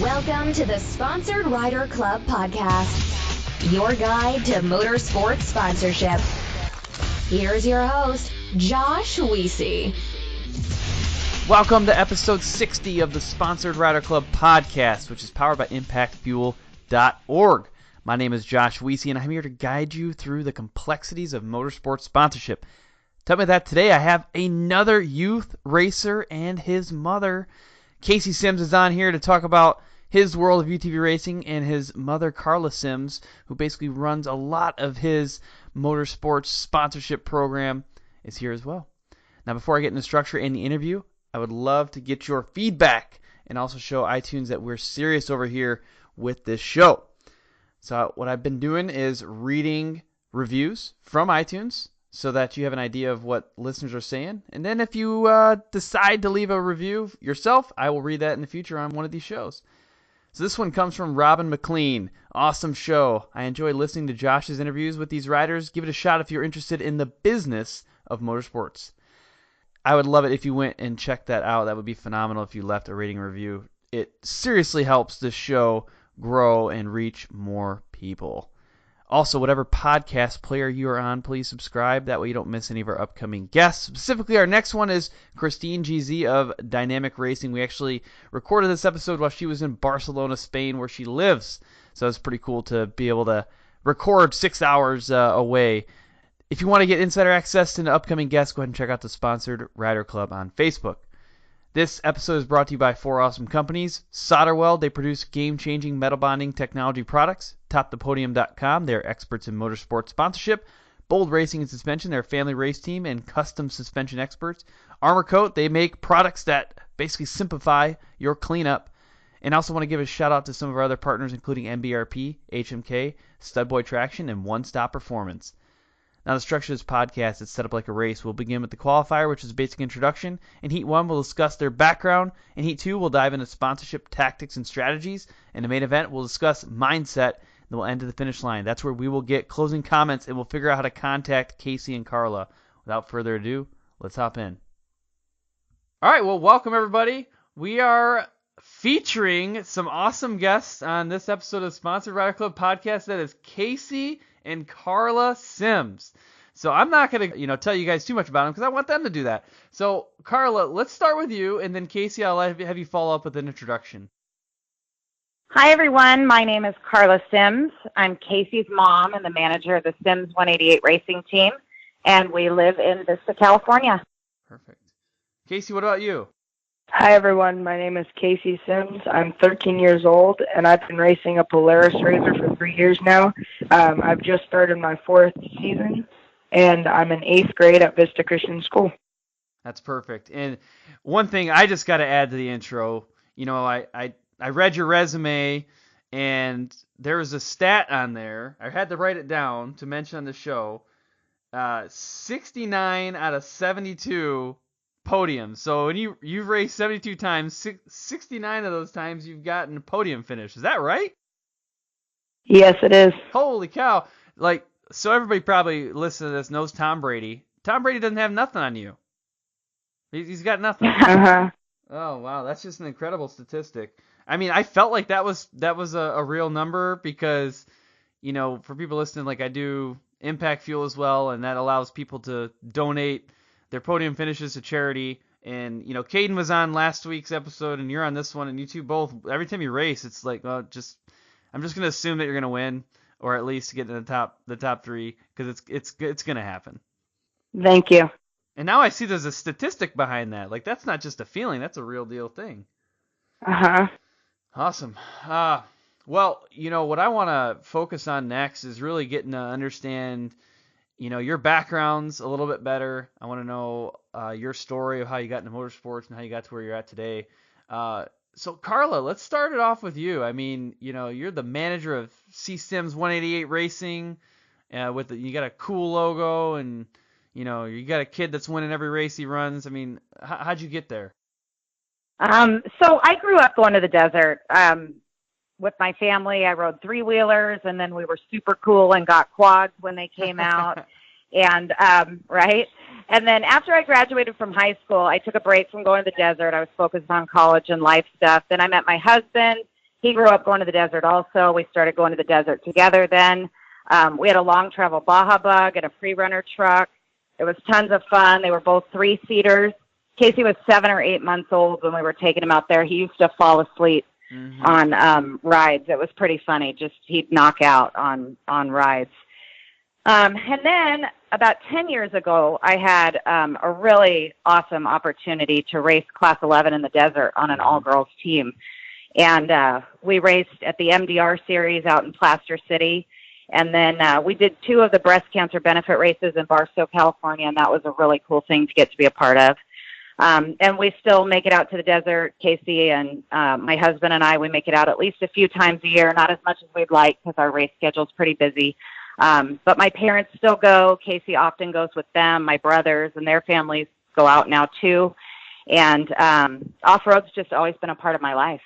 Welcome to the Sponsored Rider Club podcast, your guide to motorsports sponsorship. Here's your host, Josh Weesey. Welcome to episode 60 of the Sponsored Rider Club podcast, which is powered by ImpactFuel.org. My name is Josh Weesey, and I'm here to guide you through the complexities of motorsports sponsorship. Tell me that today I have another youth racer and his mother. Carla Sims is on here to talk about his world of UTV racing, and his mother, Carla Sims, who basically runs a lot of his motorsports sponsorship program, is here as well. Now, before I get into the structure and the interview, I would love to get your feedback and also show iTunes that we're serious over here with this show. So what I've been doing is reading reviews from iTunes so that you have an idea of what listeners are saying. And then if you decide to leave a review yourself, I will read that in the future on one of these shows. So this one comes from Robin McLean. Awesome show. I enjoy listening to Josh's interviews with these riders. Give it a shot if you're interested in the business of motorsports. I would love it if you went and checked that out. That would be phenomenal if you left a rating review. It seriously helps this show grow and reach more people. Also, whatever podcast player you are on, please subscribe. That way you don't miss any of our upcoming guests. Specifically, our next one is Christine GZ of Dynamic Racing. We actually recorded this episode while she was in Barcelona, Spain, where she lives. So it's pretty cool to be able to record 6 hours away. If you want to get insider access to the upcoming guests, go ahead and check out the Sponsored Rider Club on Facebook. This episode is brought to you by four awesome companies. SolderWeld, they produce game-changing metal bonding technology products. TopThePodium.com, they're experts in motorsport sponsorship. Bold Racing and Suspension, they're a family race team and custom suspension experts. Armor Kote, they make products that basically simplify your cleanup. And I also want to give a shout out to some of our other partners, including MBRP, HMK, Studboy Traction, and One Stop Performance. Now, the structure of this podcast is set up like a race. We'll begin with the qualifier, which is a basic introduction. In Heat 1, we'll discuss their background. In Heat 2, we'll dive into sponsorship tactics and strategies. In the main event, we'll discuss mindset, and we'll end to the finish line. That's where we will get closing comments, and we'll figure out how to contact Casey and Carla. Without further ado, let's hop in. All right, well, welcome, everybody. We are featuring some awesome guests on this episode of Sponsored Rider Club podcast. That is Casey and Carla Sims. So I'm not going to, tell you guys too much about them because I want them to do that. So Carla, let's start with you, and then Casey, I'll have you follow up with an introduction. Hi, everyone. My name is Carla Sims. I'm Casey's mom and the manager of the Sims 188 racing team, and we live in Vista, California. Perfect. Casey, what about you? Hi, everyone. My name is Casey Sims. I'm 13 years old, and I've been racing a Polaris RZR for 3 years now. I've just started my 4th season, and I'm in 8th grade at Vista Christian School. That's perfect. And one thing I just got to add to the intro, I read your resume, and there was a stat on there. I had to write it down to mention on the show. 69 out of 72 podiums. So when you've raced 72 times, 69 of those times you've gotten a podium finish. Is that right? Yes, it is. Holy cow. So everybody probably listening to this knows Tom Brady. Tom Brady doesn't have nothing on you. He's got nothing. Uh-huh. Oh, wow. That's just an incredible statistic. I mean, I felt like that was a real number because, for people listening, I do Impact Fuel as well, and that allows people to donate their podium finishes to charity. And, Caden was on last week's episode, and you're on this one, and you two both, every time you race, it's like, I'm just going to assume that you're going to win, or at least get in the top three, because it's going to happen. Thank you. And now I see there's a statistic behind that. That's not just a feeling, that's a real deal thing. Uh-huh. Awesome. Well, what I want to focus on next is really getting to understand your backgrounds a little bit better. I want to know your story of how you got into motorsports and how you got to where you're at today. So Carla, let's start it off with you. I mean, you're the manager of Sims 188 Racing. You got a cool logo, and you got a kid that's winning every race he runs. I mean, how'd you get there? So I grew up going to the desert with my family. I rode three-wheelers, and then we were super cool and got quads when they came out. And right. And then after I graduated from high school, I took a break from going to the desert. I was focused on college and life stuff. Then I met my husband, he grew up going to the desert also. We started going to the desert together then. We had a long travel Baja Bug and a pre-runner truck. It was tons of fun. They were both 3-seaters. Casey was 7 or 8 months old when we were taking him out there. He used to fall asleep on rides. It was pretty funny. Just he'd knock out on rides. And then about 10 years ago, I had a really awesome opportunity to race Class 11 in the desert on an all-girls team. And we raced at the MDR series out in Plaster City. And then we did 2 of the breast cancer benefit races in Barstow, California, and that was a really cool thing to get to be a part of. And we still make it out to the desert. Casey and my husband and I, we make it out at least a few times a year, not as much as we'd like because our race schedule's pretty busy. But my parents still go. Casey often goes with them. My brothers and their families go out now too. And off-road's just always been a part of my life.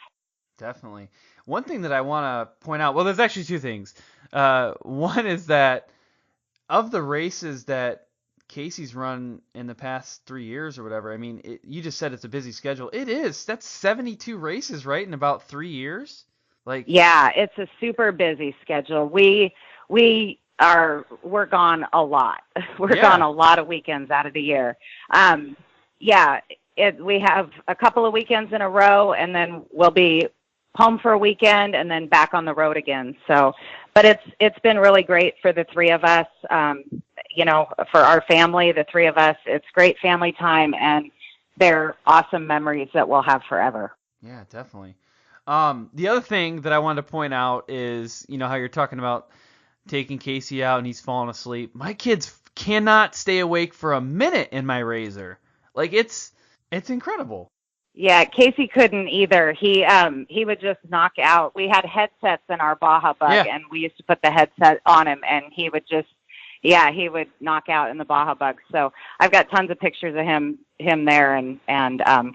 Definitely. One thing that I want to point out, well, there's actually 2 things. One is that of the races that Casey's run in the past 3 years or whatever, I mean, you just said it's a busy schedule. It is. That's 72 races, right, in about 3 years? Yeah, it's a super busy schedule. We're gone a lot. We're gone a lot of weekends out of the year. We have a couple of weekends in a row, and then we'll be home for a weekend and then back on the road again. So, but it's been really great for the 3 of us. For our family, the 3 of us, it's great family time, and they're awesome memories that we'll have forever. Yeah, definitely. The other thing that I wanted to point out is, how you're talking about taking Casey out and he's falling asleep. My kids cannot stay awake for a minute in my Razor. It's incredible. Yeah, Casey couldn't either. He would just knock out. We had headsets in our Baja Bug, and we used to put the headset on him, and he would just, he would knock out in the Baja Bug. So I've got tons of pictures of him there, and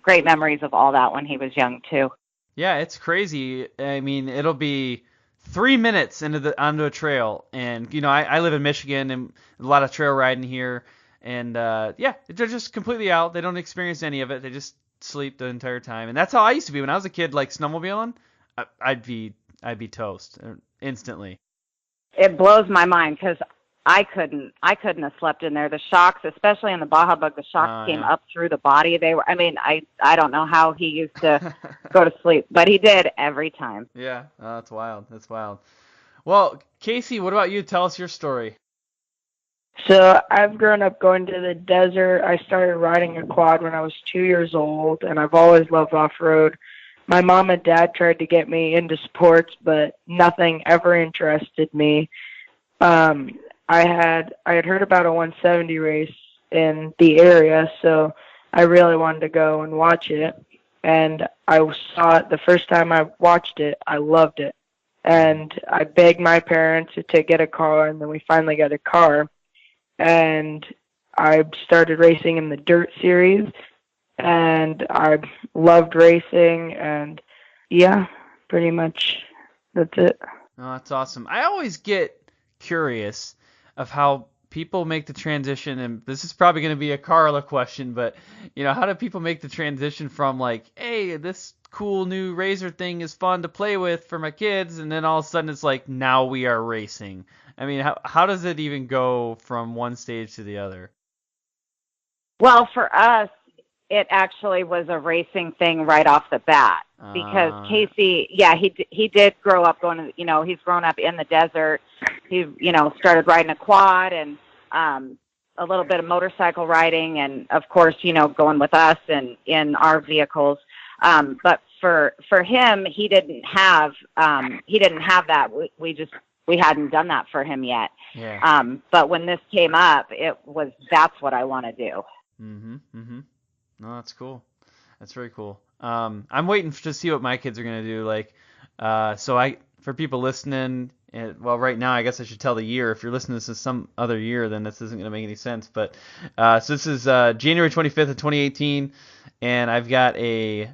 great memories of all that when he was young too. Yeah, it's crazy. I mean, it'll be 3 minutes onto a trail, and I live in Michigan and a lot of trail riding here, and they're just completely out. They don't experience any of it. They just sleep the entire time, and that's how I used to be when I was a kid. Snowmobiling, I'd be toast instantly. It blows my mind because I couldn't have slept in there. The shocks, especially in the Baja Bug, the shocks came up through the body. I don't know how he used to go to sleep, but he did every time. Yeah, that's wild. That's wild. Well, Casey, what about you? Tell us your story. So I've grown up going to the desert. I started riding a quad when I was 2 years old, and I've always loved off-road. My mom and dad tried to get me into sports, but nothing ever interested me. I had heard about a 170 race in the area, so I really wanted to go and watch it. And I saw it the first time I watched it. I loved it. And I begged my parents to get a car, and then we finally got a car. And I started racing in the dirt series, and I loved racing, and pretty much that's it. Oh, that's awesome. I always get curious of how people make the transition, and this is probably going to be a Carla question, but how do people make the transition from hey, this cool new Razor thing is fun to play with for my kids, and then all of a sudden it's now we are racing? I mean, how does it even go from one stage to the other? Well, for us, it actually was a racing thing right off the bat because Casey, he did grow up going to, he's grown up in the desert. He, started riding a quad and a little bit of motorcycle riding, and of course, going with us and in our vehicles. But for him, he didn't have that. We hadn't done that for him yet. Yeah. But when this came up, that's what I want to do. No, that's cool. That's very cool. I'm waiting to see what my kids are going to do. For people listening, right now, I guess I should tell the year. If you're listening to this some other year, then this isn't going to make any sense. But so this is January 25th of 2018, and I've got a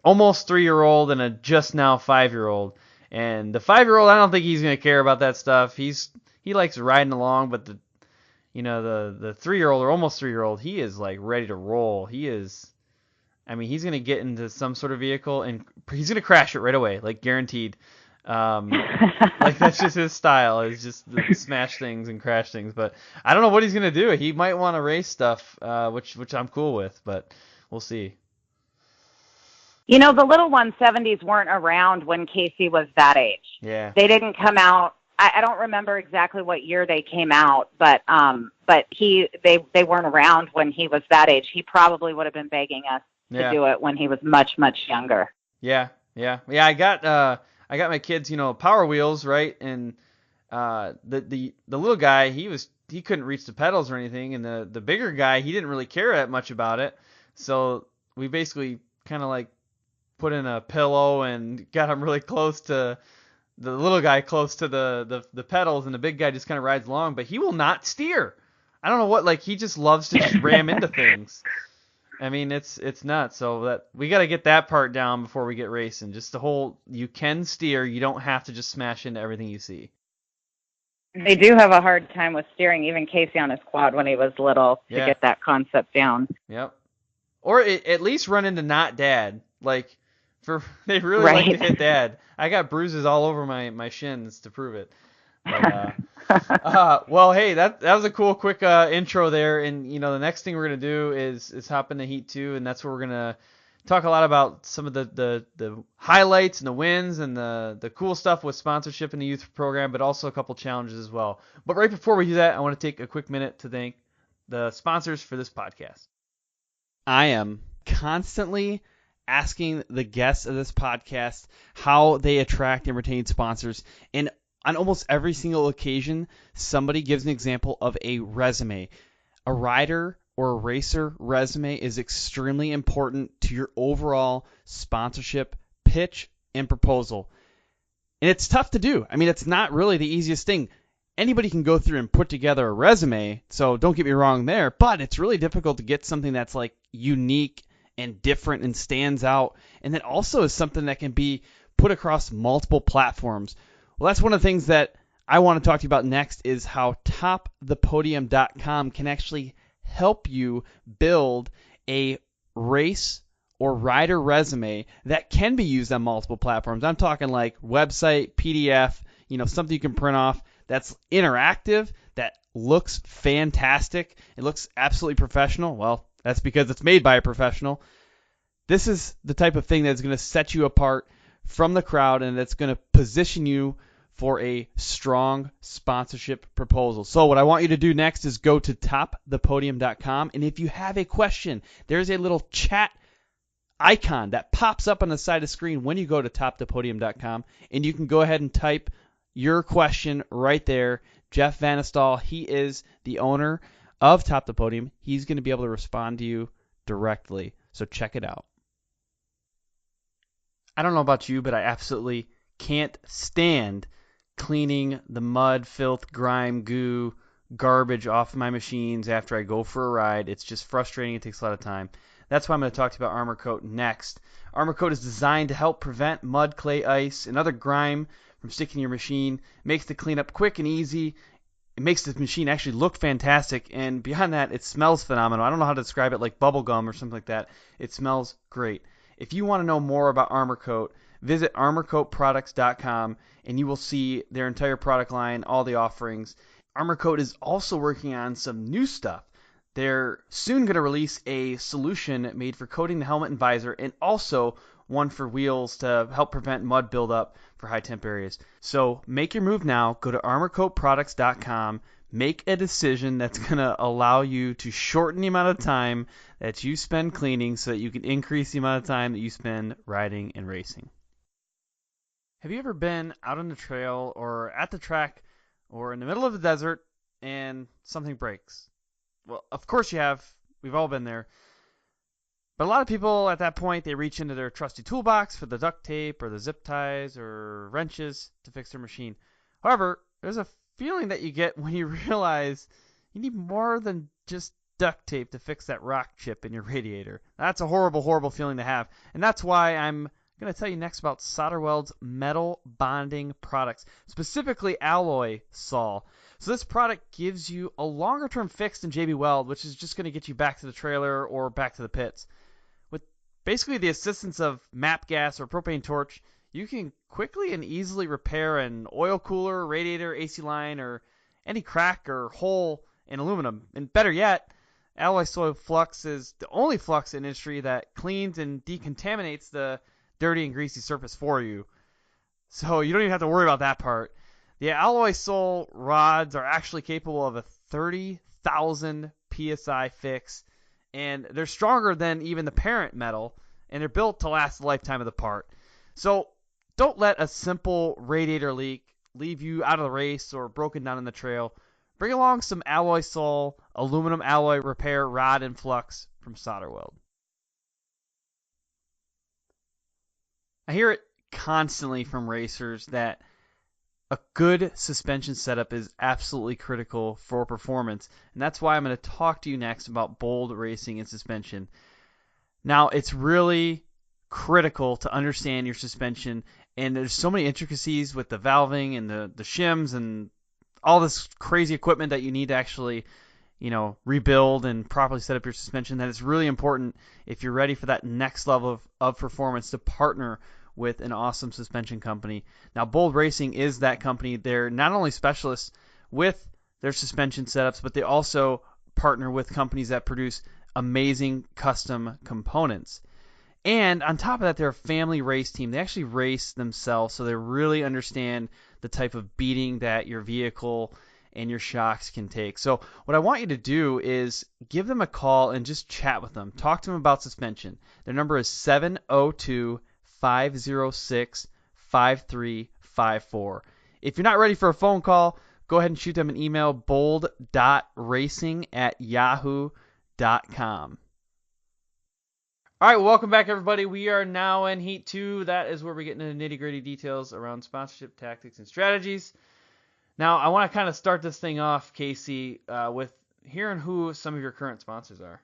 almost 3-year-old and a just now 5-year-old. And the 5-year-old, I don't think he's going to care about that stuff. He likes riding along, but the 3-year-old or almost 3-year-old, he is ready to roll. He is I mean, he's going to get into some sort of vehicle and he's going to crash it right away, like guaranteed. Like that's just his style, is just smash things and crash things. But I don't know what he's going to do. He might want to race stuff, which I'm cool with, but we'll see. You know, the little 170s weren't around when Casey was that age. Yeah. They didn't come out. I don't remember exactly what year they came out, but they weren't around when he was that age. He probably would have been begging us to do it when he was much, much younger. Yeah. I got my kids, Power Wheels, right? And the little guy, he couldn't reach the pedals or anything, and the bigger guy, he didn't really care that much about it. So we basically kind of like put in a pillow and got him really close to the little guy, close to the pedals, and the big guy just kind of rides along, but he will not steer. I don't know what, like, he just loves to just ram into things. I mean, it's nuts. So that we got to get that part down before we get racing. Just the whole, you can steer, you don't have to just smash into everything you see. They do have a hard time with steering, even Casey on his quad when he was little, to get that concept down. Yep. Or at least run into not dad. Like, they really like to hit dad. I got bruises all over my shins to prove it. But, well, hey, that was a cool, quick intro there. And the next thing we're gonna do is hop into Heat 2, and that's where we're gonna talk a lot about some of the highlights and the wins and the cool stuff with sponsorship in the youth program, but also a couple challenges as well. But right before we do that, I want to take a quick minute to thank the sponsors for this podcast. I am constantly asking the guests of this podcast how they attract and retain sponsors. And on almost every single occasion, somebody gives an example of a resume. A rider or a racer resume is extremely important to your overall sponsorship pitch and proposal. And it's tough to do. I mean, it's not really the easiest thing. Anybody can go through and put together a resume, so don't get me wrong there, but it's really difficult to get something that's like unique and different and stands out, and that also is something that can be put across multiple platforms. Well, that's one of the things that I want to talk to you about next, is how topthepodium.com can actually help you build a race or rider resume that can be used on multiple platforms. I'm talking like website, PDF, something you can print off that's interactive, that looks fantastic. It looks absolutely professional. Well, that's because it's made by a professional. This is the type of thing that's going to set you apart from the crowd, and that's going to position you for a strong sponsorship proposal. So what I want you to do next is go to topthepodium.com, and if you have a question, there's a little chat icon that pops up on the side of the screen when you go to topthepodium.com, and you can go ahead and type your question right there. Jeff Vanestal, he is the owner of Top the Podium. He's going to be able to respond to you directly. So check it out. I don't know about you, but I absolutely can't stand cleaning the mud, filth, grime, goo, garbage off my machines after I go for a ride. It's just frustrating. It takes a lot of time. That's why I'm going to talk to you about Armor Kote next. Armor Kote is designed to help prevent mud, clay, ice, and other grime from sticking to your machine. It makes the cleanup quick and easy. It makes the machine actually look fantastic, and beyond that, it smells phenomenal. I don't know how to describe it, like bubble gum or something like that. It smells great. If you want to know more about Armor Kote, visit armorkoteproducts.com, and you will see their entire product line, all the offerings. Armor Kote is also working on some new stuff. They're soon going to release a solution made for coating the helmet and visor, and also one for wheels to help prevent mud buildup for high temp areas. So make your move now. Go to armorkoteproducts.com. Make a decision that's going to allow you to shorten the amount of time that you spend cleaning so that you can increase the amount of time that you spend riding and racing. Have you ever been out on the trail or at the track or in the middle of the desert and something breaks? Well, of course you have. We've all been there. But a lot of people at that point, they reach into their trusty toolbox for the duct tape or the zip ties or wrenches to fix their machine. However, there's a feeling that you get when you realize you need more than just duct tape to fix that rock chip in your radiator. That's a horrible, horrible feeling to have. And that's why I'm going to tell you next about SolderWeld's metal bonding products, specifically alloy sol. So this product gives you a longer-term fix than JB Weld, which is just going to get you back to the trailer or back to the pits. With basically the assistance of MAP gas or propane torch, you can quickly and easily repair an oil cooler, radiator, AC line, or any crack or hole in aluminum. And better yet, alloy soil flux is the only flux in industry that cleans and decontaminates the dirty and greasy surface for you. So you don't even have to worry about that part. The alloy soil rods are actually capable of a 30,000 PSI fix, and they're stronger than even the parent metal, and they're built to last the lifetime of the part. So don't let a simple radiator leak leave you out of the race or broken down in the trail. Bring along some alloy soil aluminum alloy repair rod and flux from SolderWeld. I hear it constantly from racers that a good suspension setup is absolutely critical for performance, and that's why I'm going to talk to you next about bold racing and suspension. Now, it's really critical to understand your suspension, and there's so many intricacies with the valving and the shims and all this crazy equipment that you need to actually, rebuild and properly set up your suspension, that it's really important, if you're ready for that next level of performance, to partner with an awesome suspension company. Now, Bold Racing is that company. They're not only specialists with their suspension setups, but they also partner with companies that produce amazing custom components. And on top of that, they're a family race team. They actually race themselves, so they really understand the type of beating that your vehicle and your shocks can take. So what I want you to do is give them a call and just chat with them. Talk to them about suspension. Their number is 702-506-5354. If you're not ready for a phone call, go ahead and shoot them an email, bold.racing@yahoo.com. All right, welcome back, everybody. We are now in Heat 2. That is where we get into the nitty-gritty details around sponsorship tactics and strategies. Now, I want to kind of start this thing off, Casey, with hearing who some of your current sponsors are.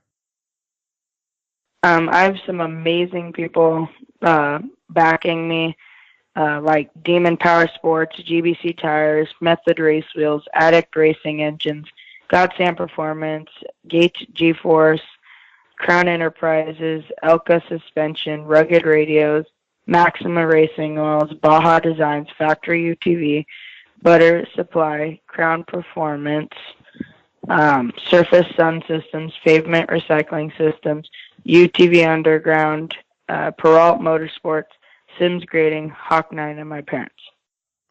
I have some amazing people backing me, like Demon Power Sports, GBC Tires, Method Race Wheels, Addict Racing Engines, Godsand Performance, Gates G-Force, Crown Enterprises, Elka Suspension, Rugged Radios, Maxima Racing Oils, Baja Designs, Factory UTV, Butter Supply, Crown Performance, Surface Sun Systems, Pavement Recycling Systems, UTV Underground, Peralt Motorsports, Sims Grading, Hawk 9, and my parents.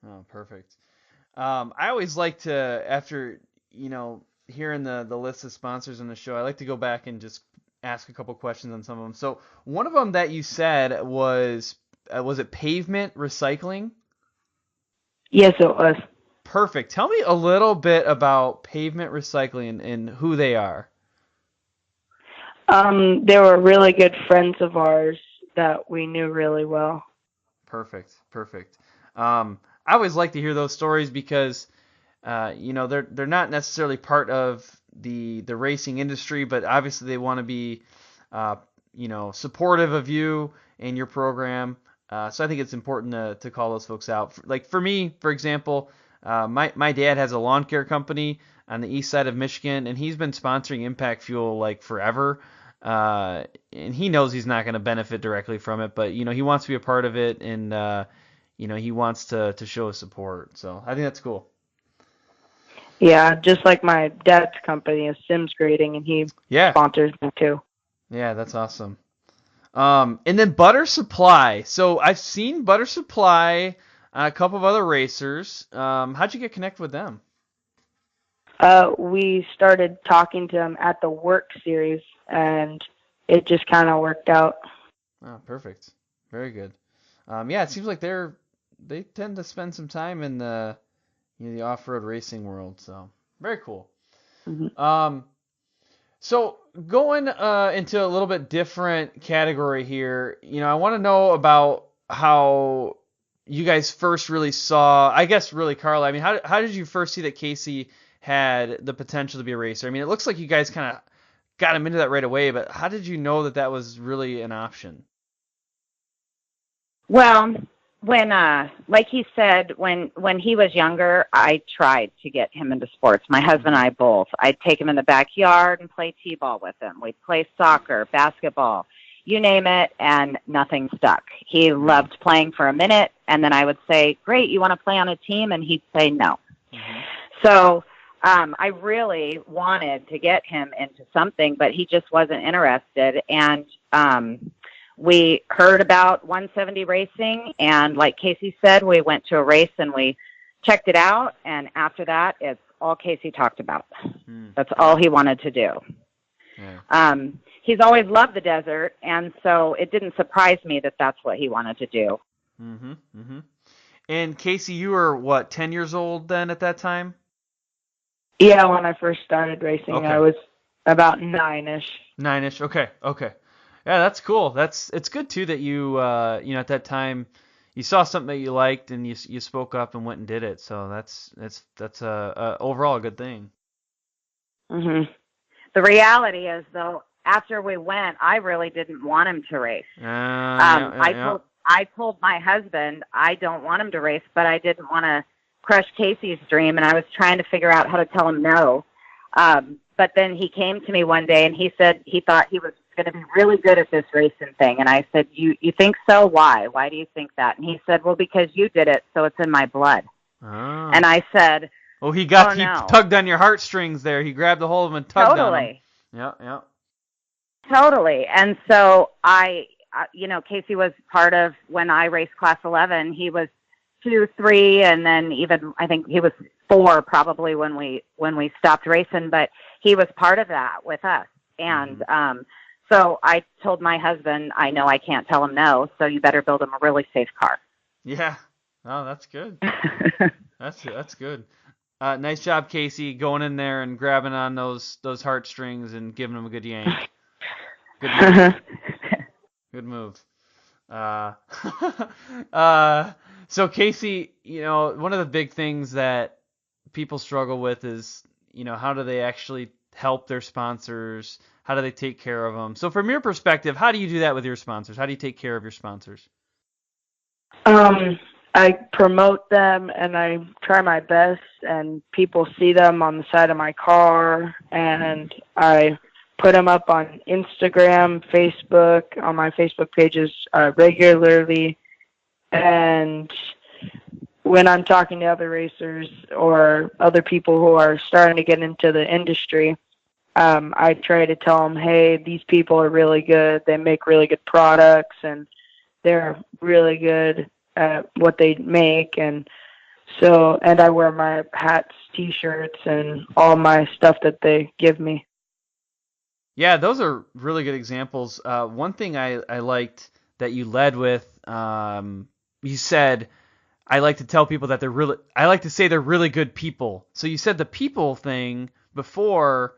Oh, perfect. I always like to, after, hearing the list of sponsors on the show, I like to go back and just ask a couple questions on some of them. So one of them that you said was it Pavement Recycling? Yes, it was. Perfect. Tell me a little bit about Pavement Recycling and who they are. They were really good friends of ours that we knew really well. Perfect. I always like to hear those stories because, they're not necessarily part of the racing industry, but obviously they want to be, supportive of you and your program. So I think it's important to call those folks out. Like for me, for example, my dad has a lawn care company on the east side of Michigan, and he's been sponsoring Impact Fuel like forever. And he knows he's not going to benefit directly from it, but he wants to be a part of it, and he wants to show his support. So I think that's cool. Yeah, just like my dad's company is Sims Grading, and he sponsors me too. Yeah, that's awesome. And then Butter Supply. So I've seen Butter Supply on a couple of other racers. How'd you get connected with them? We started talking to them at the Work Series, and it just kind of worked out. Oh, perfect. Very good. It seems like they tend to spend some time in the off-road racing world. So very cool. Mm-hmm. So going into a little bit different category here, I want to know about how you guys first really saw, I guess really Carla, I mean, how did you first see that Casey had the potential to be a racer? I mean, it looks like you guys kind of got him into that right away, but how did you know that was really an option? Well, when, like he said, when he was younger, I tried to get him into sports. My husband and I both. I'd take him in the backyard and play t-ball with him. We'd play soccer, basketball. you name it, and nothing stuck. He loved playing for a minute, and then I would say, great, you want to play on a team? And he'd say no. Mm-hmm. So I really wanted to get him into something, but he just wasn't interested. And we heard about 170 racing, and like Casey said, we went to a race and we checked it out, and after that, it's all Casey talked about. That's all he wanted to do. Yeah. He's always loved the desert, and so it didn't surprise me that that's what he wanted to do. Mm-hmm. Mm-hmm. And Casey, you were, what, 10 years old then at that time? Yeah, when I first started racing, okay. I was about 9-ish. 9-ish, okay. Yeah, that's cool. It's good, too, that you, at that time, you saw something that you liked and you spoke up and went and did it. So that's overall a good thing. Mm-hmm. The reality is, though, after we went, I really didn't want him to race. I told my husband I don't want him to race, but I didn't want to crush Casey's dream, and I was trying to figure out how to tell him no. But then he came to me one day, and he said he thought he was going to be really good at this racing thing. And I said, you think so? Why? Why do you think that? And he said, well, because you did it, so it's in my blood. Oh. And I said, oh, he tugged on your heartstrings there. He grabbed a hold of him and tugged on him. Yeah. Totally. And so Casey was part of when I raced Class 11. He was 2, 3, and then even I think he was 4 probably when we stopped racing. But he was part of that with us. And so I told my husband, I know I can't tell him no, so you better build him a really safe car. Yeah. Oh, that's good. That's good. Nice job, Casey, going in there and grabbing on those heartstrings and giving them a good yank. Good move. Good move. So Casey, one of the big things that people struggle with is, how do they actually help their sponsors? How do they take care of them? So from your perspective, how do you do that with your sponsors? How do you take care of your sponsors? I promote them and I try my best, and people see them on the side of my car, and I put them up on Instagram, Facebook, on my Facebook pages regularly. And when I'm talking to other racers or other people who are starting to get into the industry, I try to tell them, hey, these people are really good. They make really good products, and they're really good at what they make. And I wear my hats, T-shirts, and all my stuff that they give me. Yeah, those are really good examples. One thing I liked that you led with, you said, I like to tell people that I like to say they're really good people. So you said the people thing before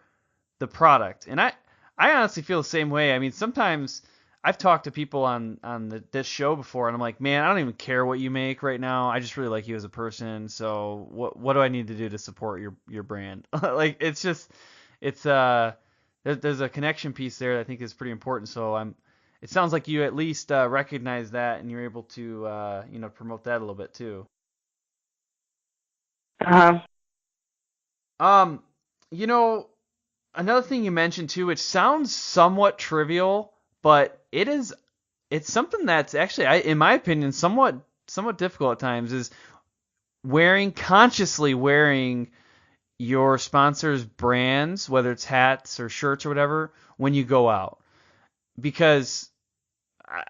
the product. And I honestly feel the same way. I mean, sometimes I've talked to people on this show before, and I'm like, man, I don't even care what you make right now. I just really like you as a person. So what do I need to do to support your brand? Like, there's a connection piece there that I think is pretty important. So it sounds like you at least recognize that, and you're able to promote that a little bit too. Another thing you mentioned too, which sounds somewhat trivial, but it's something that's actually, in my opinion, somewhat difficult at times, is consciously wearing your sponsors' brands, whether it's hats or shirts or whatever, when you go out. Because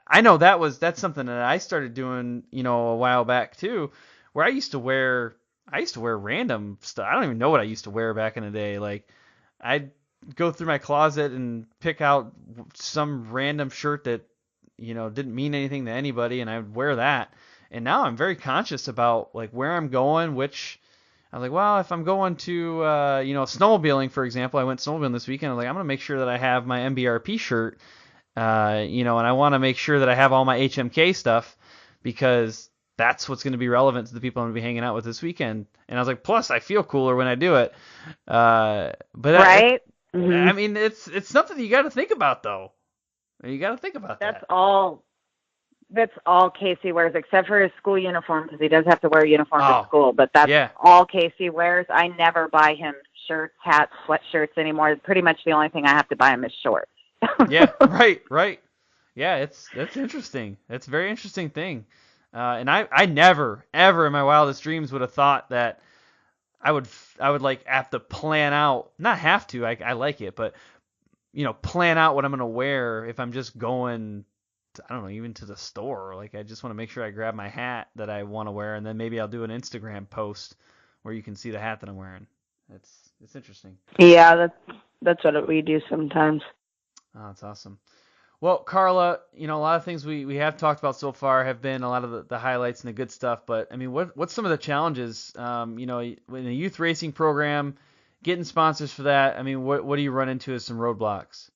I know that's something that I started doing, a while back too, where I used to wear random stuff. I don't even know what I used to wear back in the day. Like, I'd go through my closet and pick out some random shirt that, didn't mean anything to anybody, and I'd wear that. And now I'm very conscious about, like, where I'm going, I was like, well, if I'm going to, snowmobiling, for example, I went snowmobiling this weekend. I was like, I'm going to make sure that I have my MBRP shirt, and I want to make sure that I have all my HMK stuff, because that's what's going to be relevant to the people I'm going to be hanging out with this weekend. And I was like, plus I feel cooler when I do it. But right. I mean, it's something you got to think about, though. You got to think about that. That's all Casey wears, except for his school uniform, because he does have to wear a uniform for school. But that's all Casey wears. I never buy him shirts, hats, sweatshirts anymore. Pretty much the only thing I have to buy him is shorts. Yeah, right. Yeah, that's interesting. That's a very interesting thing. And I never, ever in my wildest dreams would have thought that I would like have to plan out, not have to, I like it, but plan out what I'm gonna wear if I'm just going to, I don't know, even to the store. Like I just want to make sure I grab my hat that I want to wear, and then maybe I'll do an Instagram post where you can see the hat that I'm wearing. It's interesting. Yeah, that's what we do sometimes. Oh, that's awesome. Well, Carla, a lot of things we have talked about so far have been a lot of the highlights and the good stuff. But I mean, what's some of the challenges? In a youth racing program, getting sponsors for that. I mean, what do you run into as some roadblocks?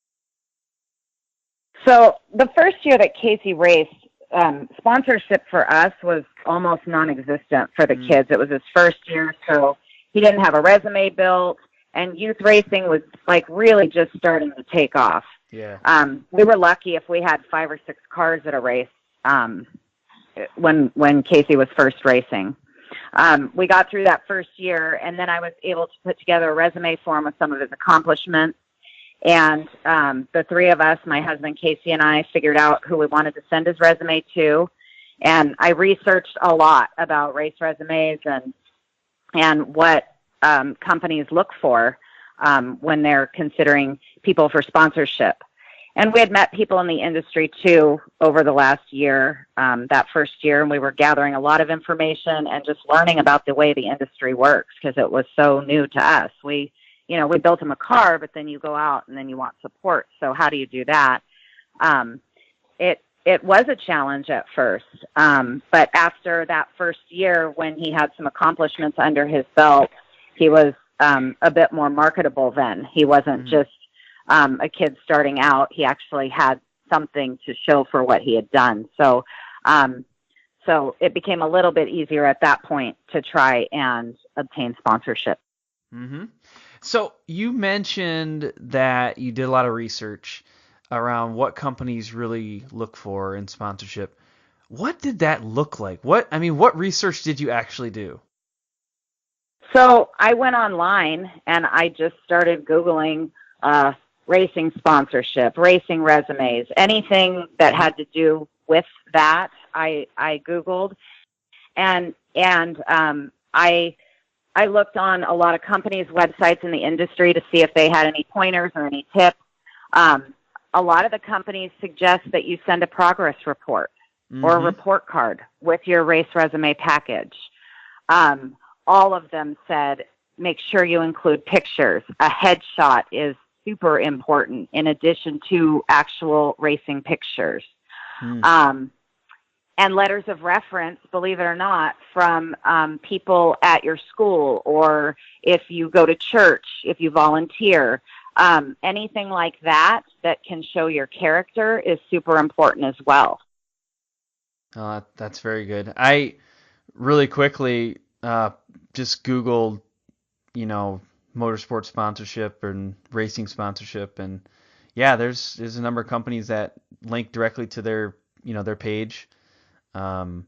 So the first year that Casey raced, sponsorship for us was almost non-existent for the kids. It was his first year, so he didn't have a resume built, and youth racing was like really just starting to take off. Yeah. We were lucky if we had 5 or 6 cars at a race when Casey was first racing. We got through that first year, and then I was able to put together a resume for him with some of his accomplishments. And the three of us, my husband Casey and I, figured out who we wanted to send his resume to. And I researched a lot about race resumes and what companies look for when they're considering people for sponsorship. And we had met people in the industry, too, over the last year, that first year, and we were gathering a lot of information and just learning about the way the industry works because it was so new to us. We built him a car, but then you go out and then you want support. So how do you do that? It was a challenge at first, but after that first year, when he had some accomplishments under his belt, he was a bit more marketable then. He wasn't just a kid starting out. He actually had something to show for what he had done. So it became a little bit easier at that point to try and obtain sponsorship. Mm-hmm. So you mentioned that you did a lot of research around what companies really look for in sponsorship. What did that look like? What research did you actually do? So I went online and I just started Googling racing sponsorship, racing resumes, anything that had to do with that. I Googled and I looked on a lot of companies' websites in the industry to see if they had any pointers or any tips. A lot of the companies suggest that you send a progress report or a report card with your race resume package. All of them said, make sure you include pictures. A headshot is super important in addition to actual racing pictures. And letters of reference, believe it or not, from people at your school, or if you go to church, if you volunteer, anything like that can show your character is super important as well. That's very good. I really quickly just Googled, motorsport sponsorship and racing sponsorship, and yeah, there's a number of companies that link directly to their page. And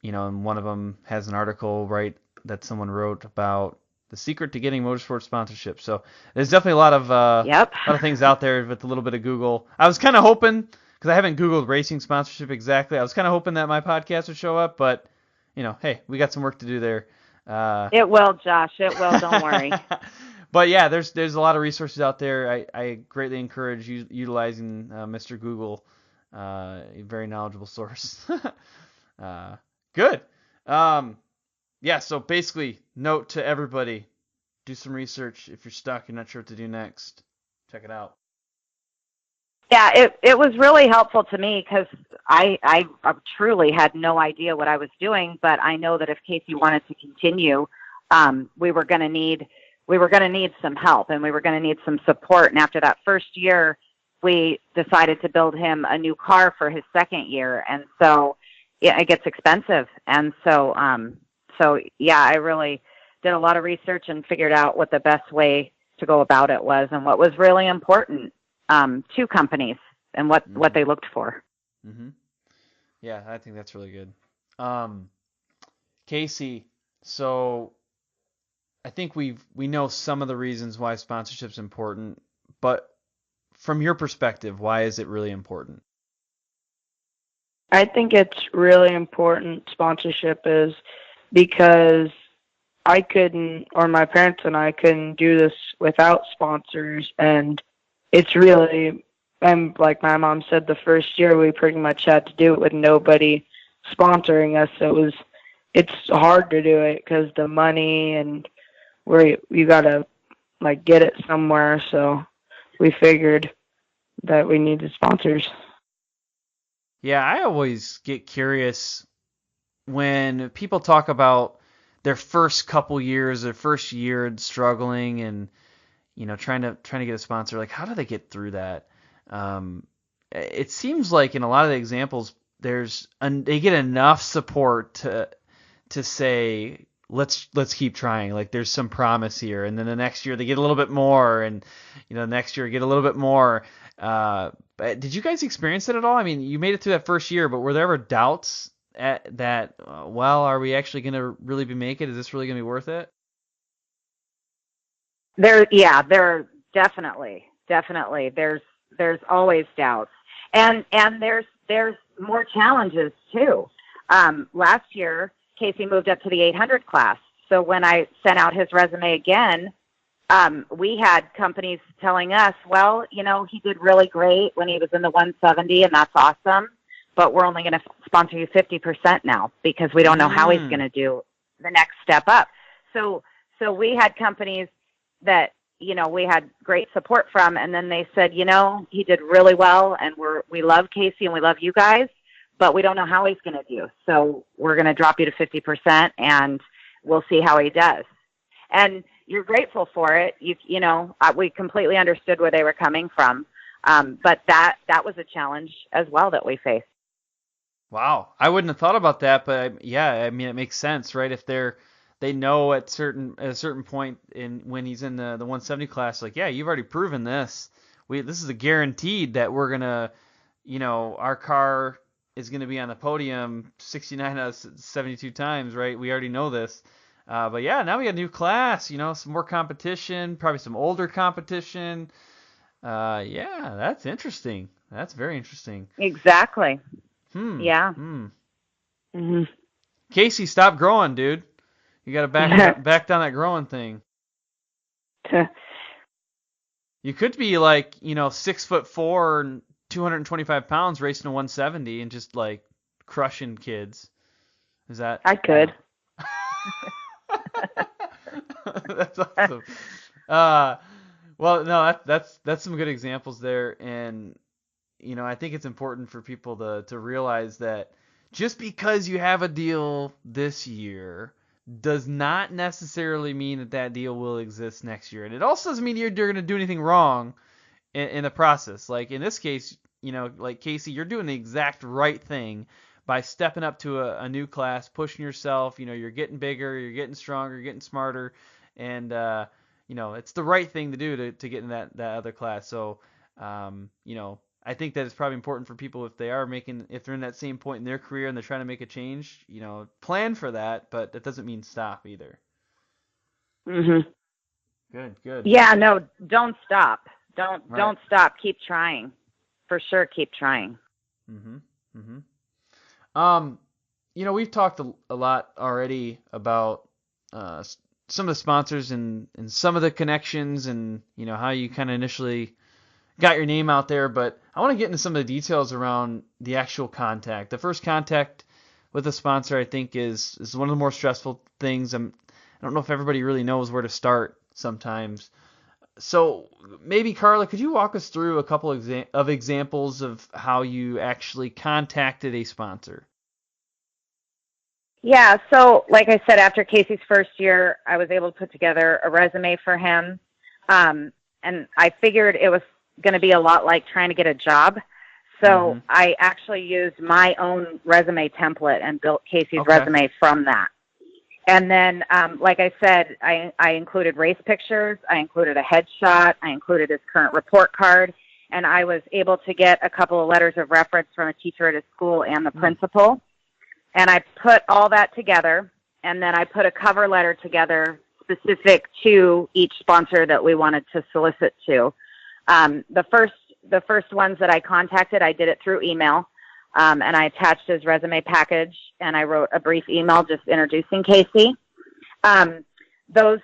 one of them has an article, right, that someone wrote about the secret to getting motorsport sponsorship. So there's definitely a lot of things out there with a little bit of Google. I was kind of hoping, because I haven't Googled racing sponsorship exactly, I was kind of hoping that my podcast would show up, but hey, we got some work to do there. It will, Josh. It will. Don't worry. But yeah, there's a lot of resources out there. I greatly encourage utilizing Mr. Google. A very knowledgeable source. Good. Yeah, so basically, note to everybody, do some research. If you're stuck, you're not sure what to do next, check it out. Yeah, it was really helpful to me because I truly had no idea what I was doing, but I know that if Casey wanted to continue, we were going to need some help and we were going to need some support. And after that first year, we decided to build him a new car for his second year. And so it gets expensive. And so yeah, I really did a lot of research and figured out what the best way to go about it was and what was really important to companies and what they looked for. Mm-hmm. Yeah, I think that's really good. Casey, so I think we know some of the reasons why sponsorship's important, but from your perspective, why is it really important? I think it's really important, sponsorship is, because I couldn't, or my parents and I couldn't do this without sponsors. And it's really, and like my mom said, the first year we pretty much had to do it with nobody sponsoring us. So it's hard to do it because the money and where you gotta like get it somewhere. So we figured that we needed sponsors. Yeah, I always get curious when people talk about their first couple years, their first year struggling and trying to get a sponsor. Like, how do they get through that? It seems like in a lot of the examples, they get enough support to say let's keep trying. Like, there's some promise here, and then the next year they get a little bit more, and next year get a little bit more. Did you guys experience it at all? I mean, you made it through that first year, but were there ever doubts at that? Well, are we actually going to really make it? Is this really going to be worth it? There definitely. There's always doubts, and there's more challenges too. Last year, Casey moved up to the 800 class, so when I sent out his resume again, we had companies telling us, well, he did really great when he was in the 170, and that's awesome, but we're only going to sponsor you 50% now because we don't know how he's going to do the next step up. So we had companies that, we had great support from, and then they said, he did really well, and we love Casey and we love you guys, but we don't know how he's going to do. So we're going to drop you to 50%, and we'll see how he does. And you're grateful for it. We completely understood where they were coming from. But that was a challenge as well that we faced. Wow. I wouldn't have thought about that, but yeah, I mean, it makes sense, right? If they know at a certain point when he's in the 170 class, like, yeah, you've already proven this. This is a guaranteed that we're going to, our car is going to be on the podium 69 out of 72 times, right? We already know this. But yeah, now we got a new class, some more competition, probably some older competition. Yeah, that's interesting. That's very interesting. Exactly. Yeah. Mm-hmm. Casey, stop growing, dude. You got to back down that growing thing. You could be like, 6'4" and 225 pounds racing a 170 and just like crushing kids. Is that? I could. That's awesome. Well, no, that's some good examples there, and I think it's important for people to realize that just because you have a deal this year does not necessarily mean that deal will exist next year, and it also doesn't mean you're going to do anything wrong in the process. Like in this case, like Casey, you're doing the exact right thing by stepping up to a new class, pushing yourself. You're getting bigger, you're getting stronger, you're getting smarter, and it's the right thing to do to get in that other class. So I think that it's probably important for people if they're in that same point in their career and they're trying to make a change, plan for that, but that doesn't mean stop either. Mm-hmm. Good. Yeah, no, don't stop. Don't stop. Keep trying. For sure, keep trying. Mm-hmm. We've talked a lot already about some of the sponsors and some of the connections and how you kind of initially got your name out there, but I want to get into some of the details around the actual contact. The first contact with a sponsor, I think, is one of the more stressful things. I don't know if everybody really knows where to start sometimes. So maybe, Carla, could you walk us through a couple of examples of how you actually contacted a sponsor? Yeah, so like I said, after Casey's first year, I was able to put together a resume for him, and I figured it was going to be a lot like trying to get a job. So I actually used my own resume template and built Casey's resume from that. And then, like I said, I included race pictures, I included a headshot, I included his current report card, and I was able to get a couple of letters of reference from a teacher at his school and the principal. And I put all that together, and then I put a cover letter together specific to each sponsor that we wanted to solicit to. The first ones that I contacted, I did it through email. and I attached his resume package, and I wrote a brief email just introducing Casey. Those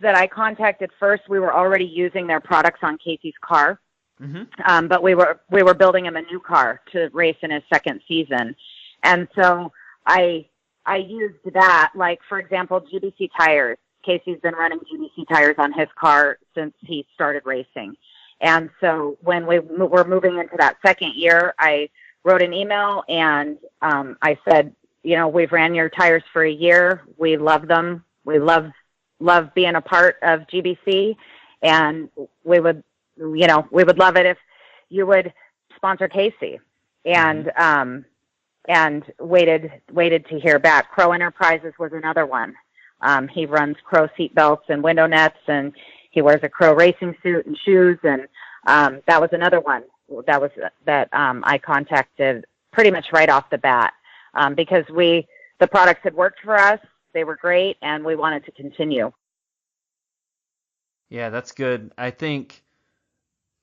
that I contacted first, we were already using their products on Casey's car, but we were building him a new car to race in his second season, and so I used that. Like, for example, GBC tires. Casey's been running GBC tires on his car since he started racing. And so when we were moving into that second year, I wrote an email and I said, we've ran your tires for a year. We love them. We love being a part of GBC, and we would love it if you would sponsor Casey. And waited to hear back. Crow Enterprises was another one. He runs Crow seat belts and window nets, and he wears a Crow racing suit and shoes. And that was another one that I contacted pretty much right off the bat because the products had worked for us. They were great, and we wanted to continue. Yeah, that's good. I think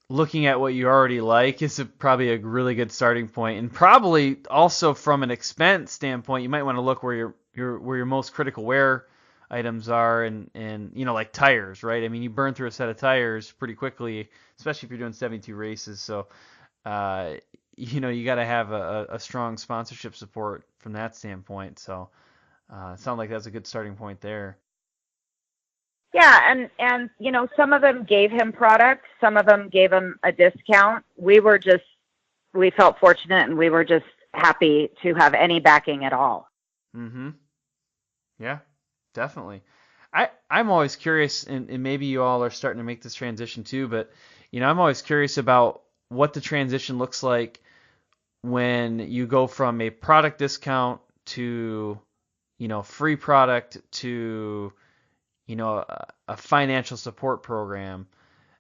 looking at what you already like is probably a really good starting point, and probably also from an expense standpoint, you might want to look where your most critical wear items are, and like tires, right? I mean, you burn through a set of tires pretty quickly, especially if you're doing 72 races. So, you got to have a strong sponsorship support from that standpoint. So, it sounds like that's a good starting point there. Yeah, and some of them gave him products, some of them gave him a discount. We felt fortunate, and we were just happy to have any backing at all. Mm-hmm. Yeah, definitely. I'm always curious, and maybe you all are starting to make this transition too, but I'm always curious about what the transition looks like when you go from a product discount to free product to a financial support program,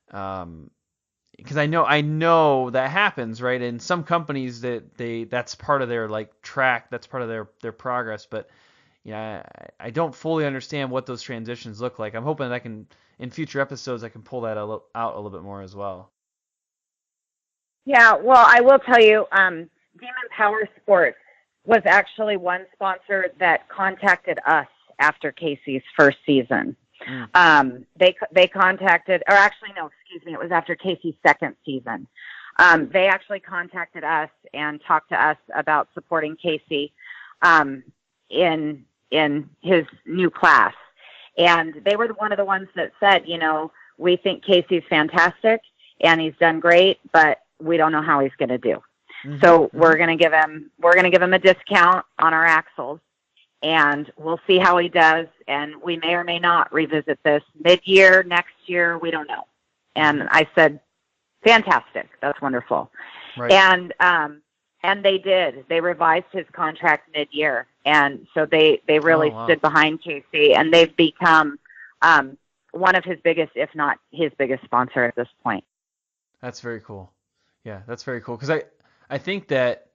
because I know that happens, right? In some companies that's part of their track, that's part of their progress, but I don't fully understand what those transitions look like. I'm hoping that in future episodes I can pull that out a little bit more as well. Yeah, well, I will tell you, Demon Power Sports was actually one sponsor that contacted us after Casey's first season. They contacted, or actually, no, excuse me, it was after Casey's second season. They actually contacted us and talked to us about supporting Casey in his new class. And they were one of the ones that said, we think Casey's fantastic and he's done great, but we don't know how he's going to do. Mm-hmm. So we're going to give him a discount on our axles, and we'll see how he does. And we may or may not revisit this mid-year, next year. We don't know. And I said, fantastic. That's wonderful. Right. And they did. They revised his contract mid-year. And so they really stood behind Casey, and they've become one of his biggest, if not his biggest sponsor at this point. That's very cool. Yeah, that's very cool. Because I think that